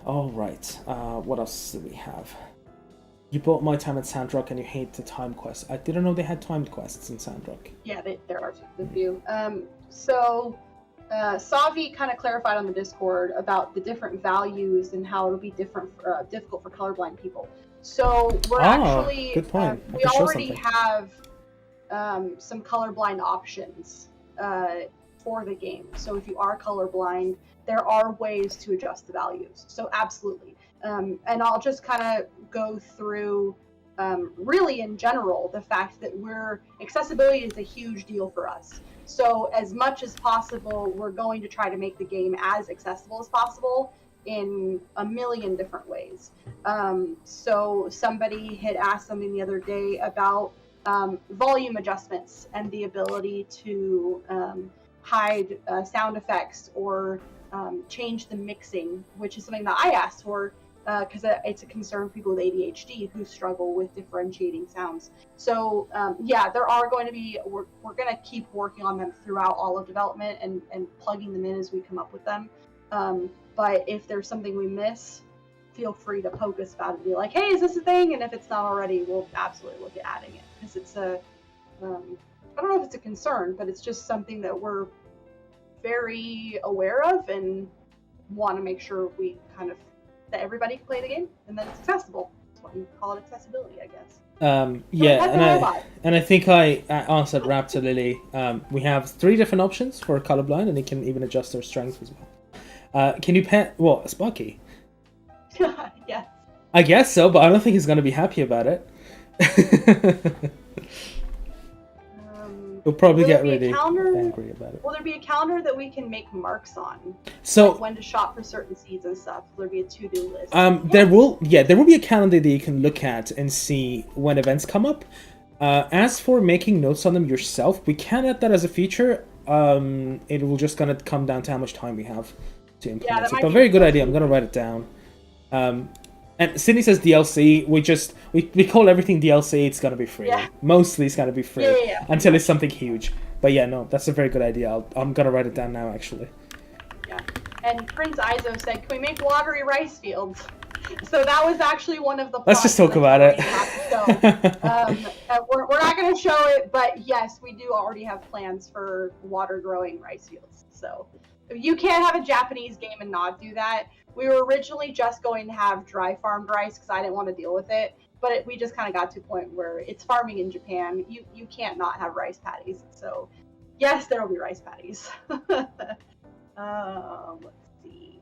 all right, what else do we have? You bought My Time at Sandrock and you hate the time quests. I didn't know they had timed quests in Sandrock. Yeah, there are a few. So Savi kind of clarified on the Discord about the different values and how it'll be different, difficult for colorblind people. So we're actually, good point. We already have some colorblind options for the game. So if you are colorblind, there are ways to adjust the values. So absolutely. And I'll just kind of go through really in general the fact that accessibility is a huge deal for us. So as much as possible, we're going to try to make the game as accessible as possible in a million different ways. So somebody had asked something the other day about volume adjustments and the ability to hide sound effects or change the mixing, which is something that I asked for because it's a concern for people with ADHD who struggle with differentiating sounds. So yeah, there are going to be, we're going to keep working on them throughout all of development and plugging them in as we come up with them. But if there's something we miss, feel free to poke us about it and be like, hey, is this a thing? And if it's not already, we'll absolutely look at adding it, because it's I don't know if it's a concern, but it's just something that we're very aware of and want to make sure we that everybody can play the game and that it's accessible. That's why you call it accessibility, I guess. Yeah, and I think I answered Raptor Lily. We have 3 different options for colorblind, and they can even adjust their strength as well. Can you pet Sparky? Yeah. I guess so, but I don't think he's going to be happy about it. He'll probably get really angry about it. Will there be a calendar that we can make marks on? So like when to shop for certain seeds and stuff. Will there be a to-do list? There will be a calendar that you can look at and see when events come up. As for making notes on them yourself, we can add that as a feature. It will just gonna come down to how much time we have to implement it. But very good idea. I'm gonna write it down. And Sydney says DLC. We call everything DLC. It's gonna be free. Yeah. Mostly it's gonna be free until it's something huge. But yeah, no, that's a very good idea. I'm gonna write it down now, actually. Yeah. And Prince Izo said, "Can we make watery rice fields?" So that was actually one of the. Let's just talk about it. So, we're not gonna show it, but yes, we do already have plans for water growing rice fields. So you can't have a Japanese game and not do that. We were originally just going to have dry farmed rice because I didn't want to deal with it, but we just kind of got to a point where it's farming in Japan. You can't not have rice paddies. So yes, there will be rice paddies. Let's see.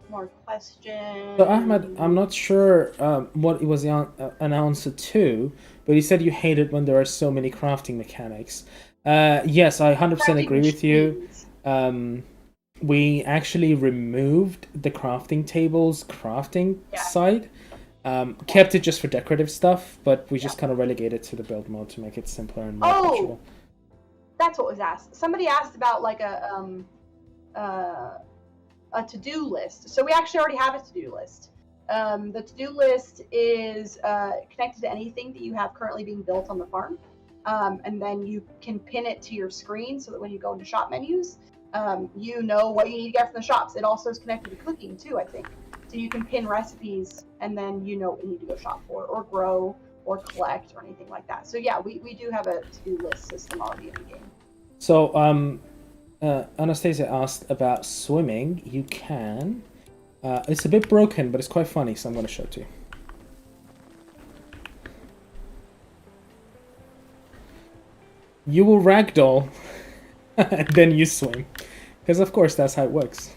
More questions. So Ahmed, I'm not sure what it was an answer to, but he said you hate it when there are so many crafting mechanics. Yes, I 100% agree with you. We actually removed the crafting tables crafting side. Kept it just for decorative stuff, but we just kind of relegated to the build mode to make it simpler and more visual. That's what was asked. Somebody asked about like a to-do list. So we actually already have a to-do list. The to-do list is connected to anything that you have currently being built on the farm. And then you can pin it to your screen so that when you go into shop menus, you know what you need to get from the shops. It also is connected to cooking too, I think. So you can pin recipes and then you know what you need to go shop for or grow or collect or anything like that. So yeah, we do have a to-do list system already in the game. So Anastasia asked about swimming. You can. It's a bit broken, but it's quite funny, so I'm going to show it to you. You will ragdoll, and then you swim. Because, of course, that's how it works.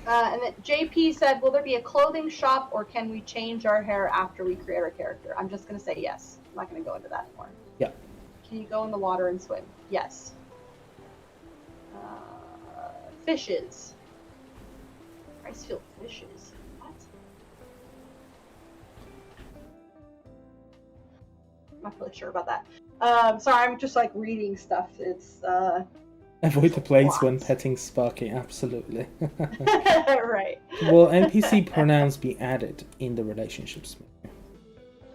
And then JP said, will there be a clothing shop, or can we change our hair after we create our character? I'm just going to say yes. I'm not going to go into that anymore. Yeah. Can you go in the water and swim? Yes. Fishes. Ricefield fishes. What? I'm not really sure about that. Sorry, I'm just like reading stuff. It's avoid the plates when petting Sparky. Absolutely. Right. Will NPC pronouns be added in the relationships menu?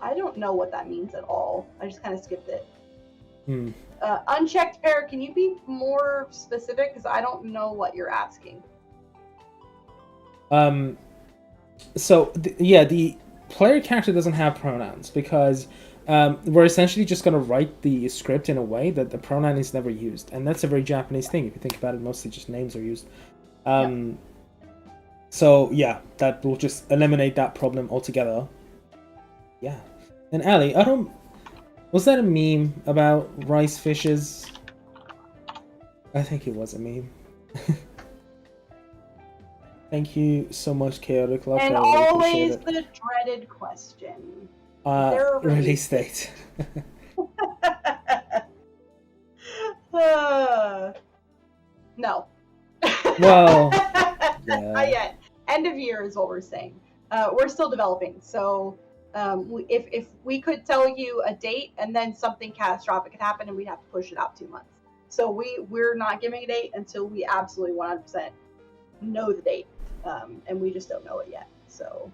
I don't know what that means at all. I just kind of skipped it. Unchecked pair, can you be more specific? Because I don't know what you're asking. So, the player character doesn't have pronouns because we're essentially just going to write the script in a way that the pronoun is never used. And that's a very Japanese thing. If you think about it, mostly just names are used. So, yeah, that will just eliminate that problem altogether. Yeah. And Ali, was that a meme about rice fishes? I think it was a meme. Thank you so much, Chaotic Love. And always the dreaded question. Release date. No. Well, not yet. End of year is what we're saying. We're still developing, so if we could tell you a date and then something catastrophic could happen and we'd have to push it out 2 months. So we're not giving a date until we absolutely 100% know the date, and we just don't know it yet. So,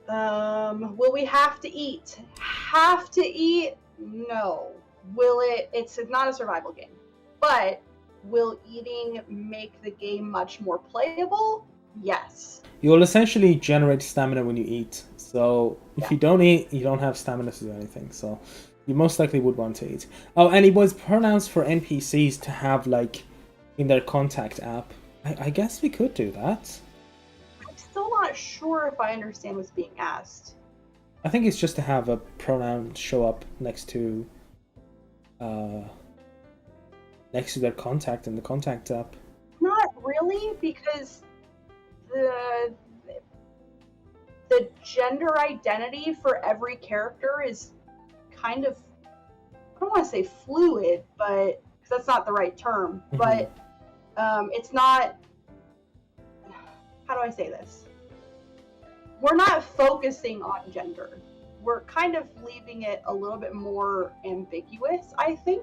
will we have to eat? Have to eat? No. Will it? It's not a survival game, but will eating make the game much more playable? Yes. You will essentially generate stamina when you eat. So if you don't eat, you don't have stamina to do anything. So you most likely would want to eat. Oh, and it was pronouns for NPCs to have like in their contact app. I guess we could do that. I'm still not sure if I understand what's being asked. I think it's just to have a pronoun show up next to their contact in the contact app. Not really, because the gender identity for every character is kind of, I don't want to say fluid, but because that's not the right term, but it's not, how do I say this? We're not focusing on gender. We're kind of leaving it a little bit more ambiguous, I think.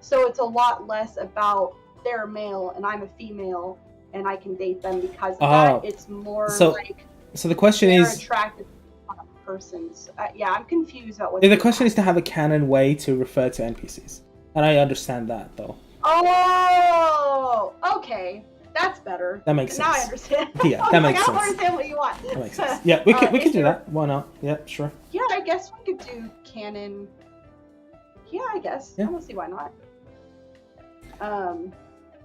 So it's a lot less about they're male and I'm a female and I can date them because of that. It's more like, so the question is attracted to persons. Yeah, I'm confused about what. The question is to have a canon way to refer to NPCs, and I understand that though. Oh, okay, that's better. That makes sense. Now I understand. Yeah, that makes sense. I don't understand what you want. That makes sense. Yeah, we could do that. Why not? Yeah, sure. Yeah, I guess we could do canon. Yeah, I guess. Yeah. I don't see why not.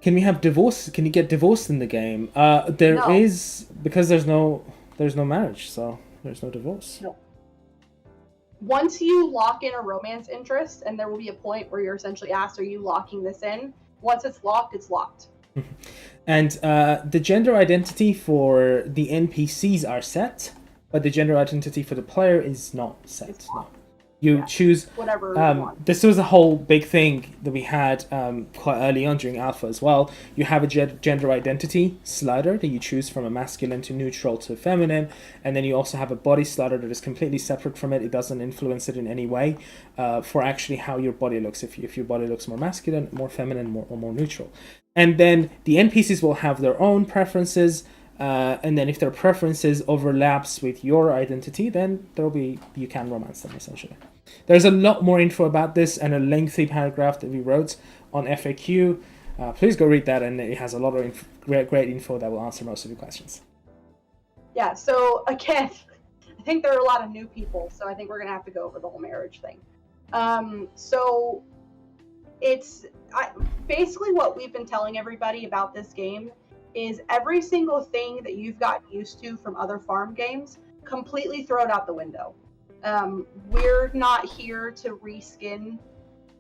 Can we have divorce? Can you get divorced in the game? There is, because there's no marriage, so there's no divorce. No. Once you lock in a romance interest, and there will be a point where you're essentially asked, are you locking this in? Once it's locked, it's locked. And the gender identity for the NPCs are set, but the gender identity for the player is not set. No. You choose whatever you want. This was a whole big thing that we had quite early on during alpha as well. You have a gender identity slider that you choose from a masculine to neutral to feminine, and then you also have a body slider that is completely separate from it. It doesn't influence it in any way for actually how your body looks. If your body looks more masculine, more feminine, or more neutral. And then the NPCs will have their own preferences. And then if their preferences overlaps with your identity, then you can romance them essentially. There's a lot more info about this and a lengthy paragraph that we wrote on FAQ. Please go read that, and it has a lot of great info that will answer most of your questions. Yeah, so again, I think there are a lot of new people, so I think we're going to have to go over the whole marriage thing. So it's basically what we've been telling everybody about this game is every single thing that you've gotten used to from other farm games, completely throw it out the window. We're not here to reskin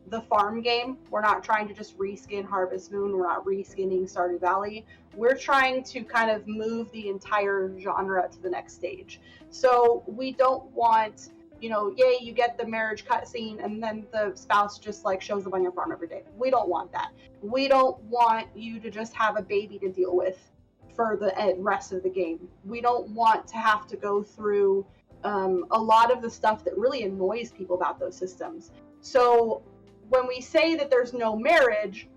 the farm game. We're not trying to just reskin Harvest Moon. We're not reskinning Stardew Valley. We're trying to kind of move the entire genre to the next stage. So we don't want, yay, you get the marriage cutscene and then the spouse just like shows up on your farm every day. We don't want that. We don't want you to just have a baby to deal with for the rest of the game. We don't want to have to go through a lot of the stuff that really annoys people about those systems. So when we say that there's no marriage,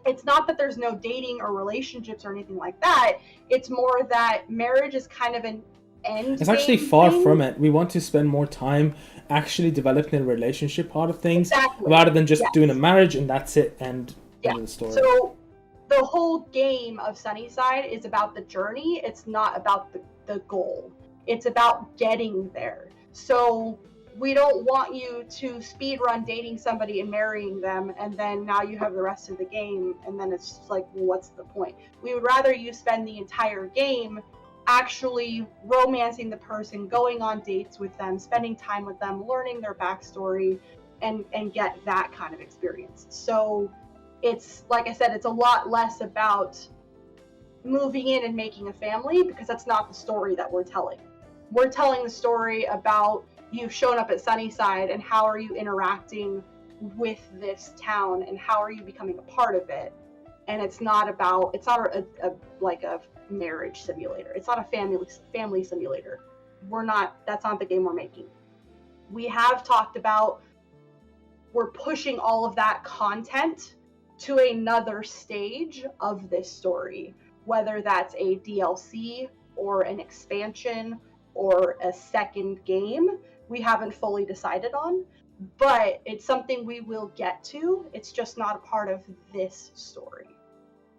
it's not that there's no dating or relationships or anything like that. It's more that marriage is kind of an end. It's actually far from it. We want to spend more time actually developing the relationship part of things, rather than just doing a marriage and that's it, and end of the story. So the whole game of Sunnyside is about the journey. It's not about the goal. It's about getting there. So we don't want you to speed run dating somebody and marrying them, and then now you have the rest of the game, and then it's just like, well, what's the point? We would rather you spend the entire game actually romancing the person, going on dates with them, spending time with them, learning their backstory, and get that kind of experience. So it's, like I said, it's a lot less about moving in and making a family, because that's not the story that we're telling. We're telling the story about you've shown up at Sunnyside and how are you interacting with this town and how are you becoming a part of it. And it's not a marriage simulator. It's not a family simulator. That's not the game we're making. We have talked about, we're pushing all of that content to another stage of this story, whether that's a DLC or an expansion or a second game. We haven't fully decided on, but it's something we will get to. It's just not a part of this story.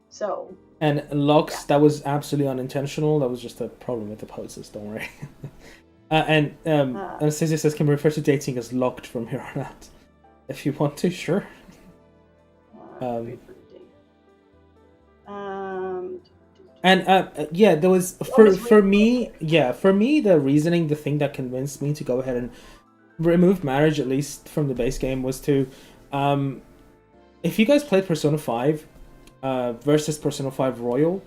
So. And Lux, that was absolutely unintentional. That was just a problem with the poses, don't worry. Anastasia says, can we refer to dating as locked from here on out? If you want to, sure. There was for me, the reasoning, the thing that convinced me to go ahead and remove marriage, at least from the base game, was to if you guys played Persona 5 versus Persona 5 Royal,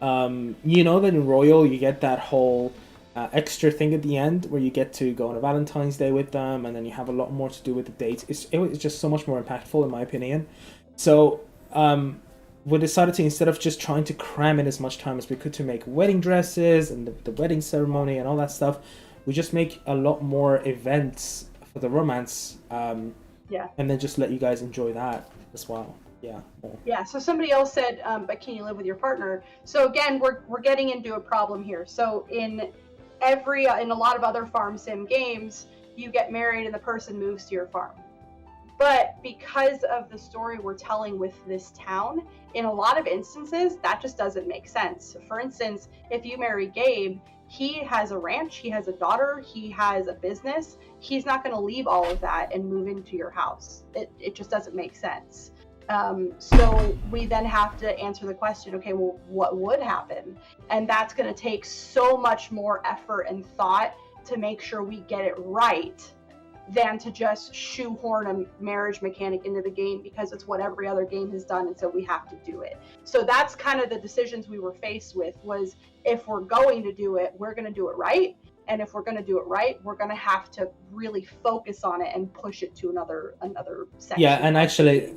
you know that in Royal you get that whole extra thing at the end where you get to go on a Valentine's Day with them, and then you have a lot more to do with the dates. It was just so much more impactful, in my opinion. So we decided to, instead of just trying to cram in as much time as we could to make wedding dresses and the wedding ceremony and all that stuff, we just make a lot more events for the romance, and then just let you guys enjoy that as well. So somebody else said, but can you live with your partner? So again, we're getting into a problem here. So in a lot of other farm sim games, you get married and the person moves to your farm. But because of the story we're telling with this town, in a lot of instances, that just doesn't make sense. For instance, if you marry Gabe, he has a ranch, he has a daughter, he has a business. He's not going to leave all of that and move into your house. It just doesn't make sense. So we then have to answer the question, okay, well, what would happen? And that's going to take so much more effort and thought to make sure we get it right, than to just shoehorn a marriage mechanic into the game because it's what every other game has done, and so we have to do it. So that's kind of the decisions we were faced with, was if we're going to do it, we're going to do it right. And if we're going to do it right, we're going to have to really focus on it and push it to another section. Yeah, and actually,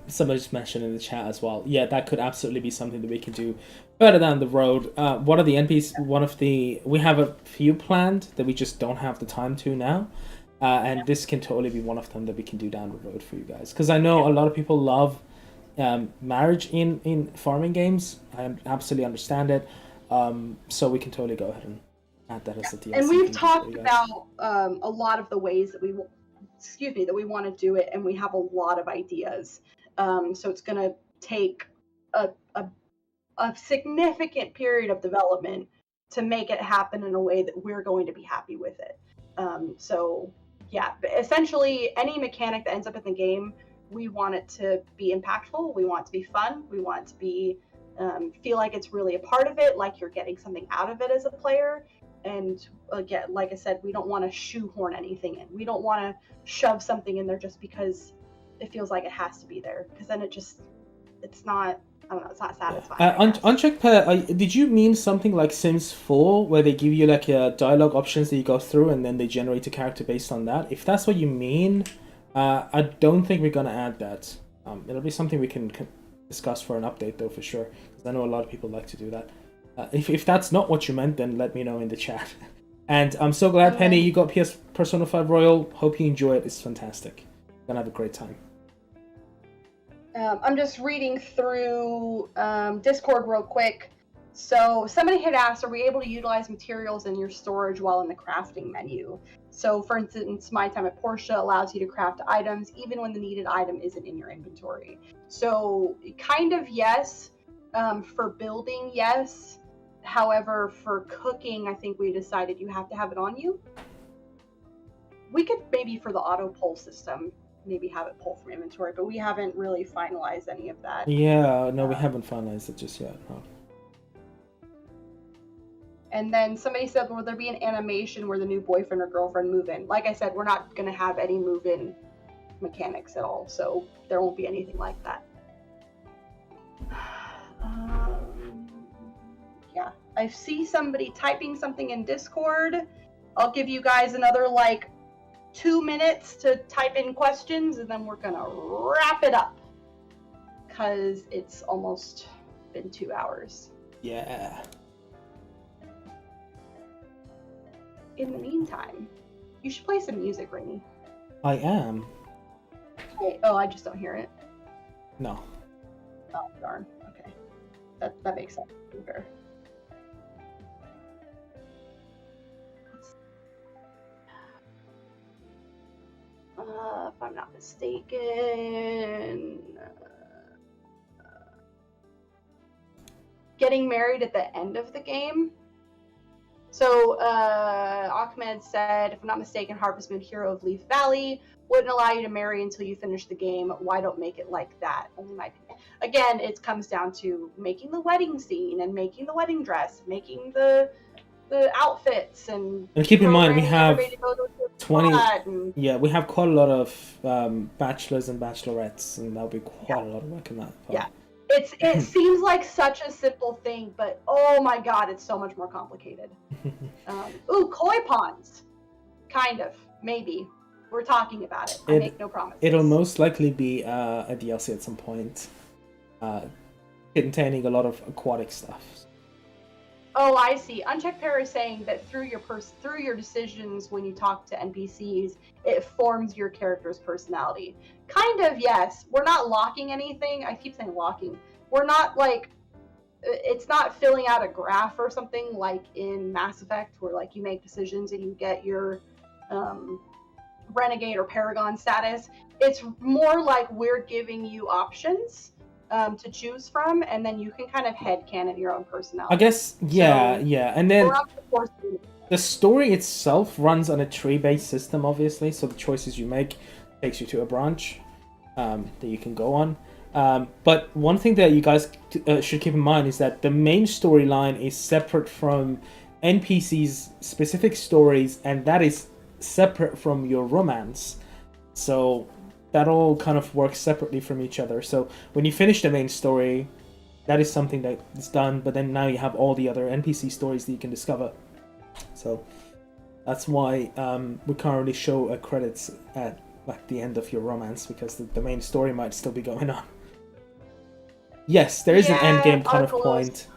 somebody just mentioned in the chat as well. Yeah, that could absolutely be something that we can do further down the road. One of the NPCs, we have a few planned that we just don't have the time to now. And this can totally be one of them that we can do down the road for you guys. Because I know a lot of people love marriage in farming games. I absolutely understand it. So we can totally go ahead and add that as a DLC. And we've talked about a lot of the ways that we want to do it, and we have a lot of ideas. So it's going to take a significant period of development to make it happen in a way that we're going to be happy with it. But essentially any mechanic that ends up in the game, we want it to be impactful, we want it to be fun, we want it to be feel like it's really a part of it, like you're getting something out of it as a player. And again, like I said, we don't want to shoehorn anything in. We don't want to shove something in there just because it feels like it has to be there, because then it's not satisfying. Unchecked pair, did you mean something like Sims 4, where they give you like a dialogue options that you go through and then they generate a character based on that? If that's what you mean, I don't think we're going to add that. It'll be something we can discuss for an update though, for sure, because I know a lot of people like to do that. If that's not what you meant, then let me know in the chat. And I'm so glad, Penny, you got Persona 5 Royal. Hope you enjoy it. It's fantastic. You're going to have a great time. I'm just reading through Discord real quick. So somebody had asked, are we able to utilize materials in your storage while in the crafting menu? So for instance, My Time at Portia allows you to craft items even when the needed item isn't in your inventory. So kind of yes, for building, yes. However, for cooking, I think we decided you have to have it on you. We could maybe for the auto pull system, maybe have it pull from inventory, but we haven't really finalized any of that. Yeah, no, we haven't finalized it just yet. No. And then somebody said, will there be an animation where the new boyfriend or girlfriend move in? Like I said, we're not going to have any move-in mechanics at all, so there won't be anything like that. Yeah, I see somebody typing something in Discord. I'll give you guys another, 2 minutes to type in questions, and then we're going to wrap it up. Because it's almost been 2 hours. Yeah. In the meantime, you should play some music, Rainy. I am. Okay. Oh, I just don't hear it. No. Oh, darn. Okay. That makes sense. Fair. If I'm not mistaken, getting married at the end of the game. So, Ahmed said, if I'm not mistaken, Harvest Moon Hero of Leaf Valley wouldn't allow you to marry until you finish the game. Why don't make it like that? Only my opinion. Again, it comes down to making the wedding scene and making the wedding dress, making the outfits, and keep in mind we have 20. And, yeah, we have quite a lot of bachelors and bachelorettes, and that'll be quite a lot of work in that. But... yeah. It seems like such a simple thing, but oh my god, it's so much more complicated. Koi ponds. Kind of. Maybe. We're talking about it. I make no promises. It'll most likely be a DLC at some point, containing a lot of aquatic stuff. Oh, I see. Unchecked Pair is saying that through your decisions when you talk to NPCs, it forms your character's personality. Kind of, yes. We're not locking anything. I keep saying locking. We're not it's not filling out a graph or something like in Mass Effect where you make decisions and you get your Renegade or Paragon status. It's more like we're giving you options to choose from, and then you can kind of headcanon your own personality. I guess, yeah. And then the story itself runs on a tree-based system, obviously, so the choices you make takes you to a branch that you can go on. But one thing that you guys should keep in mind is that the main storyline is separate from NPCs' specific stories, and that is separate from your romance. So that all kind of works separately from each other. So when you finish the main story, that is something that is done, but then now you have all the other NPC stories that you can discover. So that's why we can't really show credits at the end of your romance, because the main story might still be going on. Yes, there is an end game kind of point.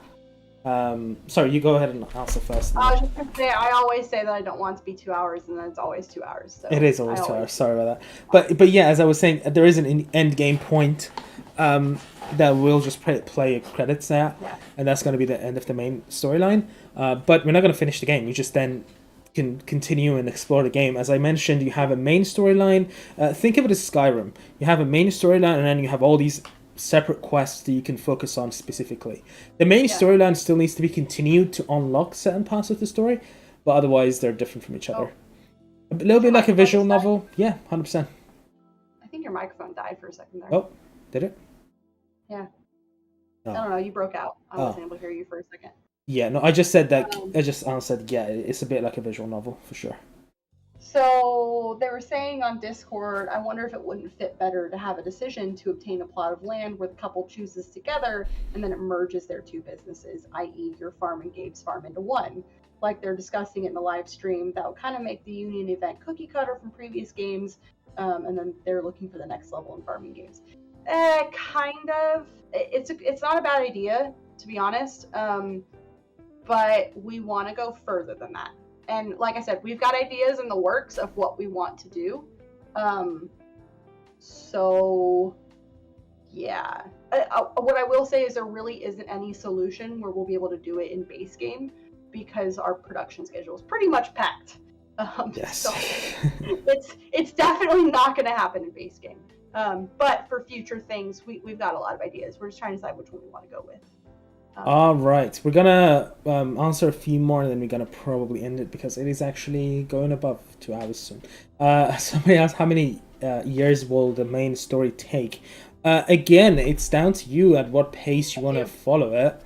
Sorry, you go ahead and answer first. I was just going to say, I always say that I don't want it to be 2 hours, and then it's always 2 hours. So it is always 2 hours. Sorry about that. But yeah, as I was saying, there is an end game point that we'll just play credits at, and that's going to be the end of the main storyline. But we're not going to finish the game. You just then can continue and explore the game. As I mentioned, you have a main storyline. Think of it as Skyrim. You have a main storyline, and then you have all these separate quests that you can focus on specifically. The main storyline still needs to be continued to unlock certain parts of the story, but otherwise they're different from each other. A little bit like a visual novel. Yeah, 100%. I think your microphone died for a second there. Oh, did it? Yeah. No. I don't know, you broke out. I wasn't able to hear you for a second. Yeah, no, I just said that. I just answered, yeah, it's a bit like a visual novel, for sure. So they were saying on Discord, I wonder if it wouldn't fit better to have a decision to obtain a plot of land where the couple chooses together and then it merges their two businesses, i.e. your farm and Gabe's farm into one. Like they're discussing it in the live stream, that would kind of make the Union event cookie cutter from previous games, and then they're looking for the next level in farming games. Kind of. It's not a bad idea, to be honest, but we want to go further than that. And like I said, we've got ideas in the works of what we want to do. So Yeah. What I will say is there really isn't any solution where we'll be able to do it in base game because our production schedule is pretty much packed. Yes. So it's definitely not going to happen in base game. But for future things, we've got a lot of ideas. We're just trying to decide which one we want to go with. All right, we're gonna answer a few more, and then we're gonna probably end it because it is actually going above 2 hours soon. Somebody asked how many years will the main story take. Again, it's down to you at what pace you want to follow it.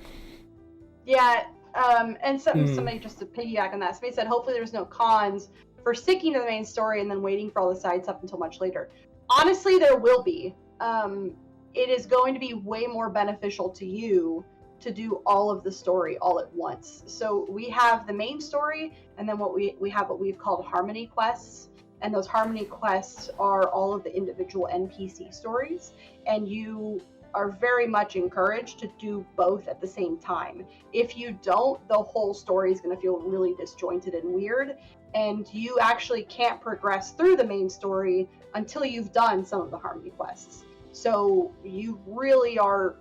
Yeah, and somebody just to piggyback on that, somebody said hopefully there's no cons for sticking to the main story and then waiting for all the side stuff until much later. Honestly, there will be. It is going to be way more beneficial to you to do all of the story all at once. So we have the main story, and then we have what we've called harmony quests, and those harmony quests are all of the individual NPC stories, and you are very much encouraged to do both at the same time. If you don't, the whole story is going to feel really disjointed and weird, and you actually can't progress through the main story until you've done some of the harmony quests. So you really are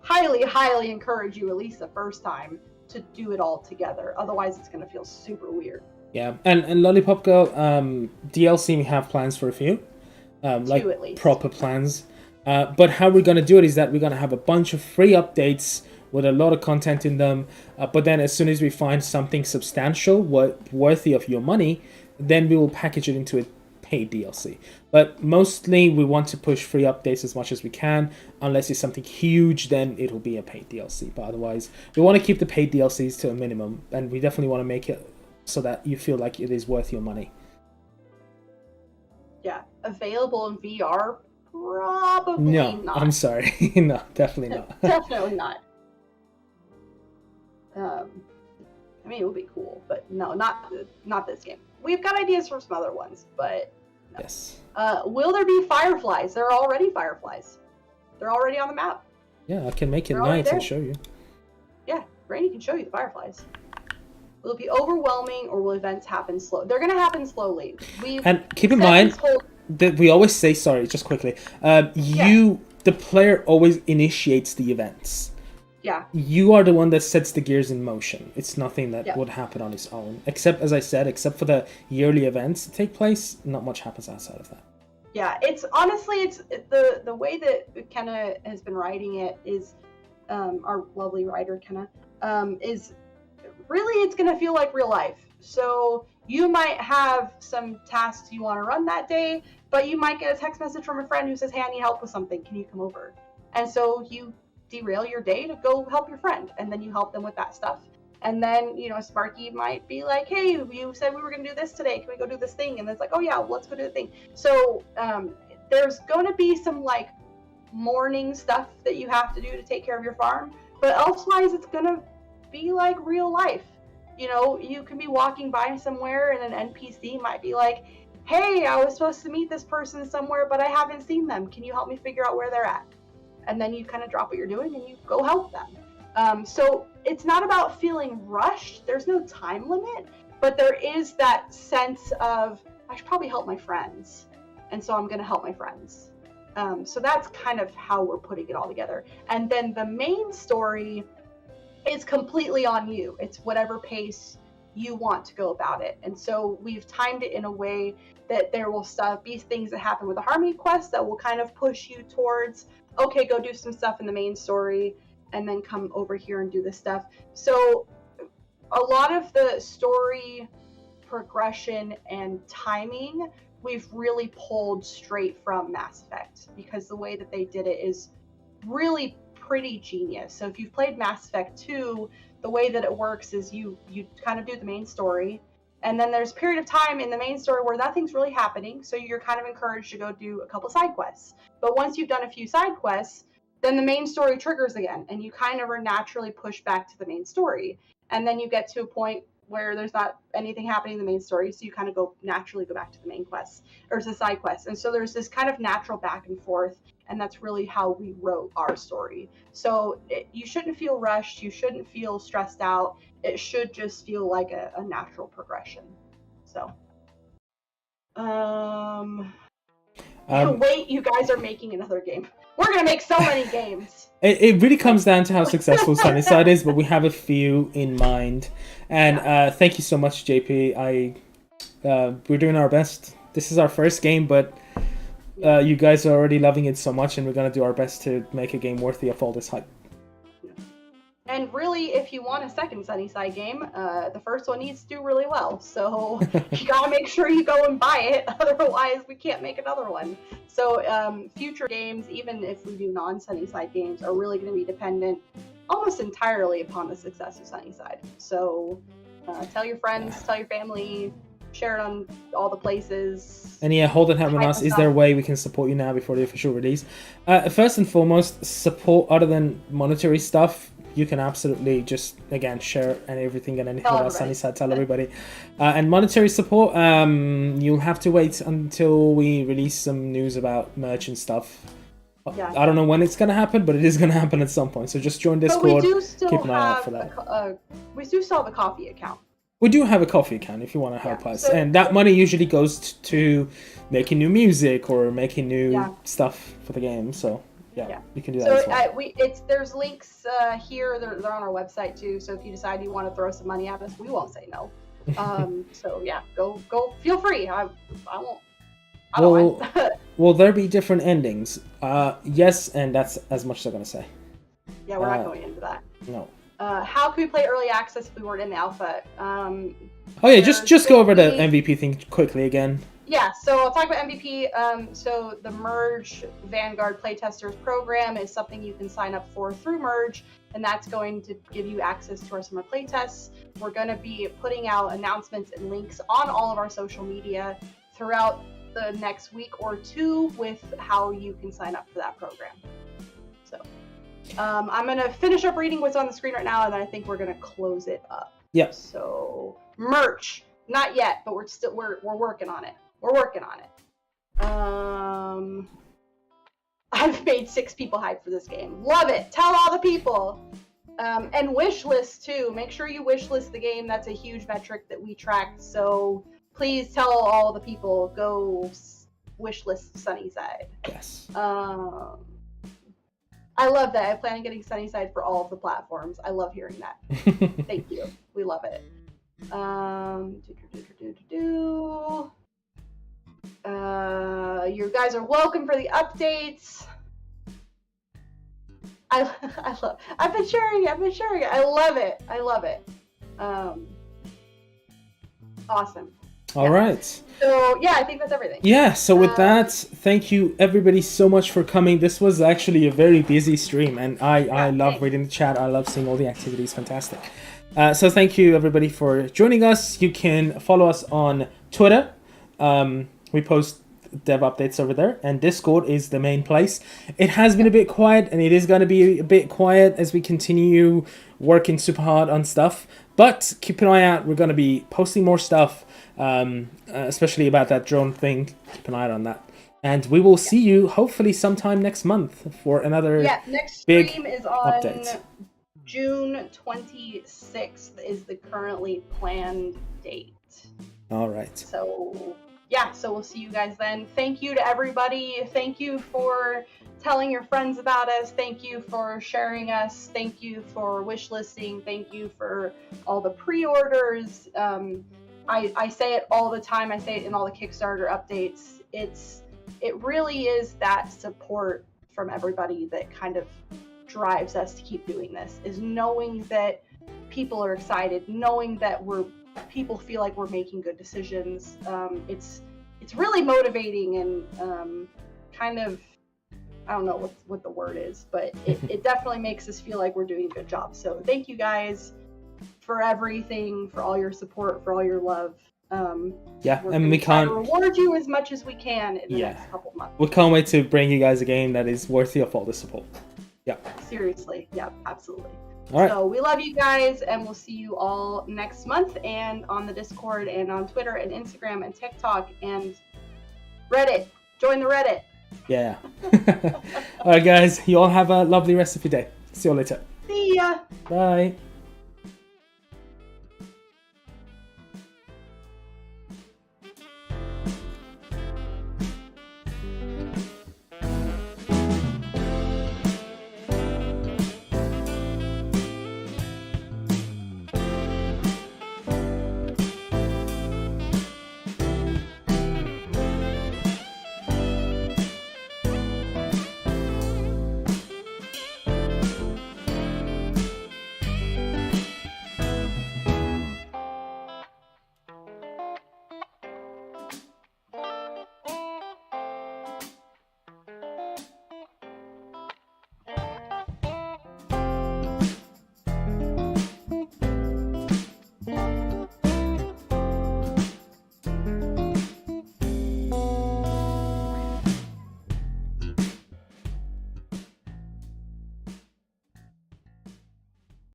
highly encourage you, at least the first time, to do it all together. Otherwise, it's going to feel super weird. Yeah, and Lollipop Girl, DLC we have plans for a few, like 2 at least. Proper plans. But how we're going to do it is that we're going to have a bunch of free updates with a lot of content in them. But then as soon as we find something substantial, worthy of your money, then we will package it into a paid DLC. But mostly we want to push free updates as much as we can. Unless it's something huge, then it'll be a paid DLC. But otherwise, we want to keep the paid DLCs to a minimum. And we definitely want to make it so that you feel like it is worth your money. Yeah, available in VR? Probably not. I'm sorry. No, definitely not. Definitely not. I mean, it would be cool, but no, not this game. We've got ideas for some other ones, but no. Yes. Will there be fireflies? There are already fireflies. They're already on the map. Yeah, I can make it night and show you. Yeah, Rainy can show you the fireflies. Will it be overwhelming, or will events happen slow? They're going to happen slowly. And keep in mind that we always say, sorry, just quickly, the player always initiates the events. Yeah. You are the one that sets the gears in motion. It's nothing that would happen on its own. Except, as I said, except for the yearly events that take place, not much happens outside of that. Yeah, it's the way that Kenna has been writing it is, our lovely writer Kenna, is really it's going to feel like real life. So you might have some tasks you want to run that day, but you might get a text message from a friend who says, hey, I need help with something. Can you come over? And so you derail your day to go help your friend, and then you help them with that stuff. And then, Sparky might be like, hey, you said we were going to do this today. Can we go do this thing? And it's like, oh yeah, let's go do the thing. So there's going to be some like morning stuff that you have to do to take care of your farm, but elsewise it's going to be like real life. You can be walking by somewhere and an NPC might be like, hey, I was supposed to meet this person somewhere, but I haven't seen them. Can you help me figure out where they're at? And then you kind of drop what you're doing and you go help them. So it's not about feeling rushed. There's no time limit, but there is that sense of, I should probably help my friends. And so I'm going to help my friends. So that's kind of how we're putting it all together. And then the main story is completely on you. It's whatever pace you want to go about it. And so we've timed it in a way that there will be things that happen with the Harmony quest that will kind of push you towards, okay, go do some stuff in the main story and then come over here and do this stuff. So a lot of the story progression and timing, we've really pulled straight from Mass Effect, because the way that they did it is really pretty genius. So if you've played Mass Effect 2, the way that it works is you kind of do the main story, and then there's a period of time in the main story where nothing's really happening, so you're kind of encouraged to go do a couple side quests. But once you've done a few side quests, then the main story triggers again, and you kind of are naturally pushed back to the main story. And then you get to a point where there's not anything happening in the main story, so you kind of naturally go back to the main quest or to the side quest. And so there's this kind of natural back and forth, and that's really how we wrote our story. So you shouldn't feel rushed, you shouldn't feel stressed out. It should just feel like a natural progression. So wait, you guys are making another game. We're gonna make so many games. It really comes down to how successful Sunnyside is, but we have a few in mind. And thank you so much, JP. We're doing our best. This is our first game, but you guys are already loving it so much, and we're gonna do our best to make a game worthy of all this hype. And really, if you want a second Sunnyside game, the first one needs to do really well. So you gotta make sure you go and buy it, otherwise we can't make another one. So future games, even if we do non-Sunnyside games, are really gonna be dependent almost entirely upon the success of Sunnyside. So tell your friends, tell your family, share it on all the places. And yeah, hold it hand on us. Is there a way we can support you now before the official release? First and foremost, support other than monetary stuff. You can absolutely just, again, share and everything and anything about Sunnyside, tell everybody. And monetary support, you'll have to wait until we release some news about merch and stuff. Yeah. I don't know when it's going to happen, but it is going to happen at some point. So just join Discord, keep an eye out for that. We do still have a coffee account. We do have a coffee account if you want to help us. And that money usually goes to making new music or making new stuff for the game. So... Yeah, you can do that as well. There's links here. They're on our website too. So if you decide you want to throw some money at us, we won't say no. So yeah, go. Feel free. I won't. Will there be different endings? Yes, and that's as much as I'm gonna say. Yeah, we're not going into that. No. How can we play early access if we weren't in the alpha? Oh yeah, just go over the MVP thing quickly again. Yeah, so I'll talk about MVP. So the Merge Vanguard Playtesters program is something you can sign up for through Merge, and that's going to give you access to our summer playtests. We're going to be putting out announcements and links on all of our social media throughout the next week or two with how you can sign up for that program. So I'm going to finish up reading what's on the screen right now, and then I think we're going to close it up. Yeah. So merch, not yet, but we're working on it. We're working on it. I've made 6 people hype for this game. Love it. Tell all the people. And wishlist too. Make sure you wishlist the game. That's a huge metric that we track. So please tell all the people, go wishlist Sunnyside. Yes. I love that. I plan on getting Sunnyside for all of the platforms. I love hearing that. Thank you. We love it. You guys are welcome for the updates. I've been sharing it. I love it. Awesome. All right. So yeah, I think that's everything. Yeah, so with that, thank you everybody so much for coming. This was actually a very busy stream, and I love reading the chat. I love seeing all the activities. Fantastic. So thank you everybody for joining us. You can follow us on Twitter. We post dev updates over there, and Discord is the main place. It has been a bit quiet, and it is going to be a bit quiet as we continue working super hard on stuff, but keep an eye out. We're going to be posting more stuff, especially about that drone thing. Keep an eye out on that, and we will see you hopefully sometime next month for another next big stream is on update. June 26th is the currently planned date. All right. So yeah, so we'll see you guys then. Thank you to everybody. Thank you for telling your friends about us. Thank you for sharing us. Thank you for wish listing. Thank you for all the pre-orders. I say it all the time. I say it in all the Kickstarter updates. It really is that support from everybody that kind of drives us to keep doing this, is knowing that people are excited, knowing that people feel like we're making good decisions. It's really motivating and kind of, I don't know what the word is, but it definitely makes us feel like we're doing a good job. So thank you guys for everything, for all your support, for all your love. And we can't reward you as much as we can in the next couple months. We can't wait to bring you guys a game that is worthy of all the support. Yeah. Seriously. Yeah, absolutely. All right. So we love you guys, and we'll see you all next month, and on the Discord and on Twitter and Instagram and TikTok and Reddit. Join the Reddit. Yeah. All right, guys. You all have a lovely rest of your day. See you later. See ya. Bye.